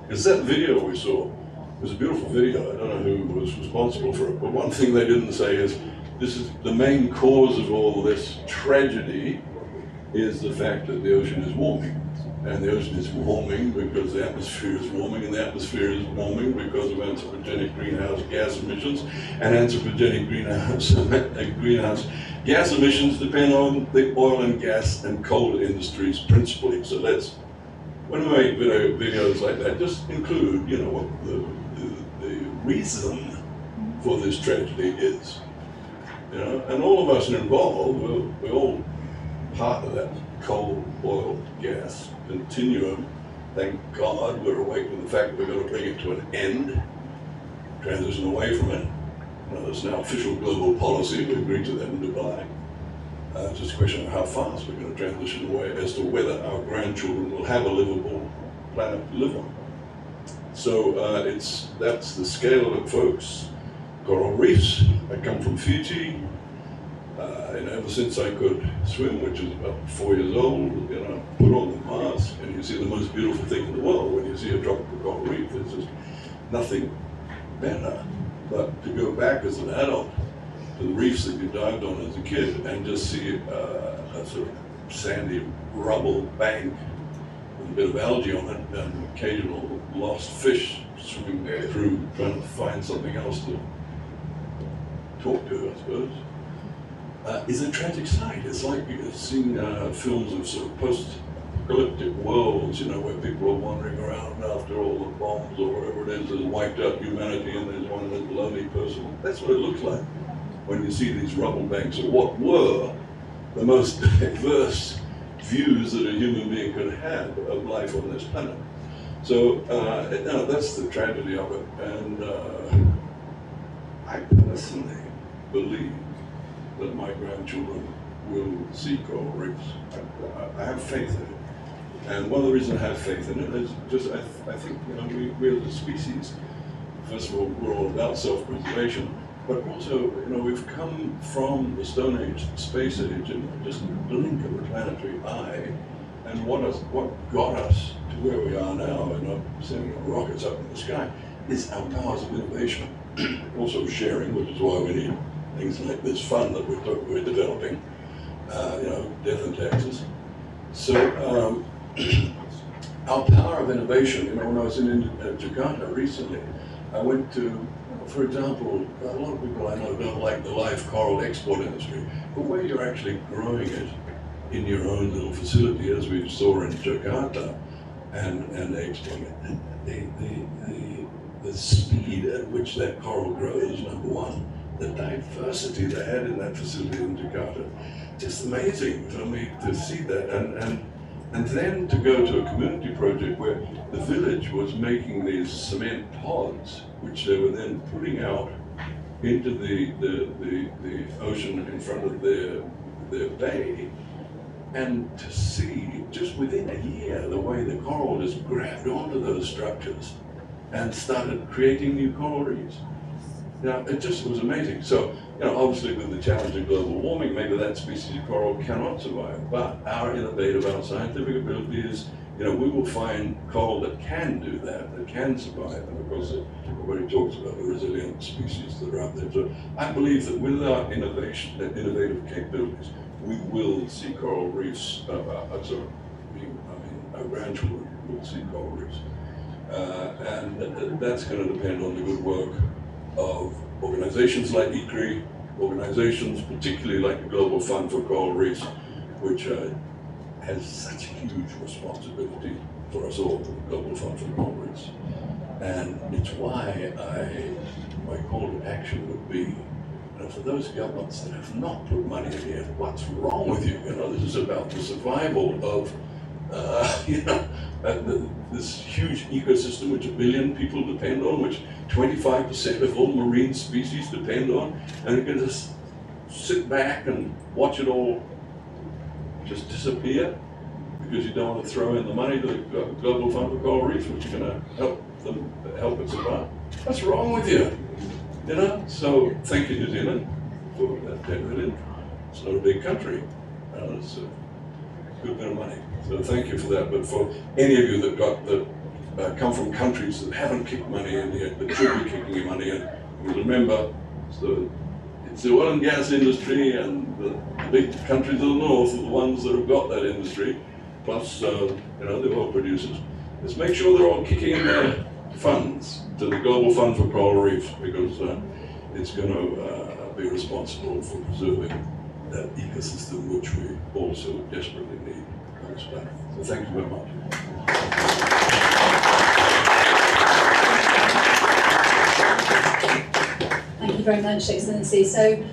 Speaker 4: Because that video we saw, it was a beautiful video. I don't know who was responsible for it, but one thing they didn't say is this is the main cause of all this tragedy is the fact that the ocean is warming. And the ocean is warming because the atmosphere is warming, and the atmosphere is warming because of anthropogenic greenhouse gas emissions. And anthropogenic greenhouse gas emissions depend on the oil and gas and coal industries principally. So when we make videos like that, just include, you know, what the reason for this tragedy is. You know, and all of us involved, we're all part of that coal, oil, gas continuum. Thank God we're awake to the fact that we've got to bring it to an end, transition away from it. You know, there's now official global policy, we agreed to that in Dubai. It's just a question of how fast we're going to transition away as to whether our grandchildren will have a livable planet to live on. So that's the scale of it, folks. Coral reefs, I come from Fiji. And ever since I could swim, which is about 4 years old, you know, put on the mask, and you see the most beautiful thing in the world when you see a tropical coral reef. There's just nothing better. But to go back as an adult to the reefs that you dived on as a kid and just see a sort of sandy rubble bank with a bit of algae on it and occasional lost fish swimming through trying to find something else to talk to, I suppose. Is a tragic sight. It's like seeing films of sort of post-apocalyptic worlds, you know, where people are wandering around after all the bombs or whatever it is that has wiped out humanity, and there's one little lonely person. That's what it looks like when you see these rubble banks of what were the most diverse views that a human being could have of life on this planet. So, no, that's the tragedy of it. And I personally believe that my grandchildren will see coral reefs. I have faith in it. And one of the reasons I have faith in it is just, I think, you know, we as a species, first of all, we're all about self-preservation, but also, you know, we've come from the Stone Age, the Space Age, in just a blink of a planetary eye, and what got us to where we are now, and not sending rockets up in the sky, is our powers of innovation. Also sharing, which is why we need things like this fund that we're developing, death and taxes. So our power of innovation, when I was in Jakarta recently, I went to, for example, a lot of people I know don't like the live coral export industry, but where you're actually growing it in your own little facility, as we saw in Jakarta, and exporting it, the speed at which that coral grows, number one, the diversity they had in that facility in Jakarta, just amazing for me to see that, and then to go to a community project where the village was making these cement pods, which they were then putting out into the ocean in front of their bay, and to see just within a year the way the coral just grabbed onto those structures and started creating new coral reefs. It was amazing. So, obviously with the challenge of global warming, maybe that species of coral cannot survive, but our innovative, our scientific ability is, we will find coral that can do that can survive, and of course everybody talks about the resilient species that are out there. So I believe that with our innovative capabilities, we will see coral reefs, our grandchildren will see coral reefs. And that's going to depend on the good work of organizations like ICRI, organizations particularly like the Global Fund for Coral Reefs, which has such a huge responsibility for us all, the Global Fund for Coral Reefs. And it's why my call to action would be, for those governments that have not put money in here, what's wrong with you? This is about the survival of this huge ecosystem which 1 billion people depend on, which 25% of all marine species depend on, and you can just sit back and watch it all just disappear because you don't want to throw in the money to the Global Fund for Coral Reefs, which are going to help it survive. What's wrong with you? So thank you, New Zealand, for that 10 million. It's not a big country. It's a good bit of money. So thank you for that. But for any of you that come from countries that haven't kicked money in yet, that should be kicking money in, remember, it's the oil and gas industry and the big countries of the north are the ones that have got that industry, plus the oil producers. Let's make sure they're all kicking in their funds to the Global Fund for Coral Reefs, because it's going to be responsible for preserving that ecosystem which we also desperately need. So thank you very much.
Speaker 1: Thank you very much, Excellency. So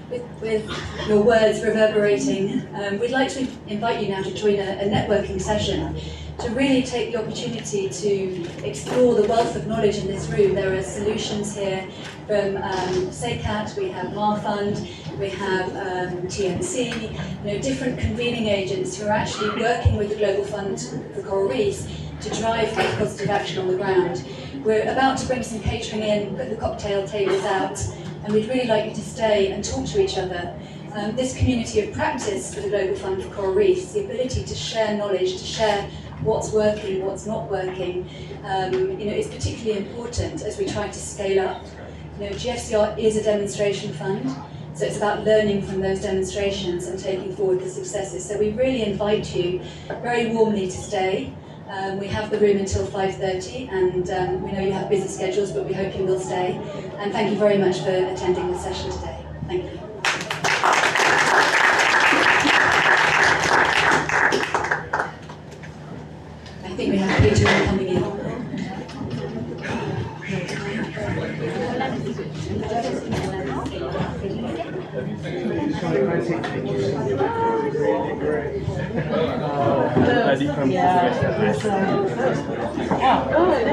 Speaker 1: with your words reverberating, we'd like to invite you now to join a networking session to really take the opportunity to explore the wealth of knowledge in this room. There are solutions here from SECAT, we have MARFund, we have TNC, different convening agents who are actually working with the Global Fund for Coral Reefs to drive positive action on the ground. We're about to bring some catering in, put the cocktail tables out, and we'd really like you to stay and talk to each other. This community of practice for the Global Fund for Coral Reefs, the ability to share knowledge, to share what's working, what's not working, is particularly important as we try to scale up. GFCR is a demonstration fund, so it's about learning from those demonstrations and taking forward the successes. So we really invite you very warmly to stay. We have the room until 5:30, and we know you have busy schedules, but we hope you will stay. And thank you very much for attending the session today. Thank you. I think we have catering coming in.
Speaker 16: Yeah.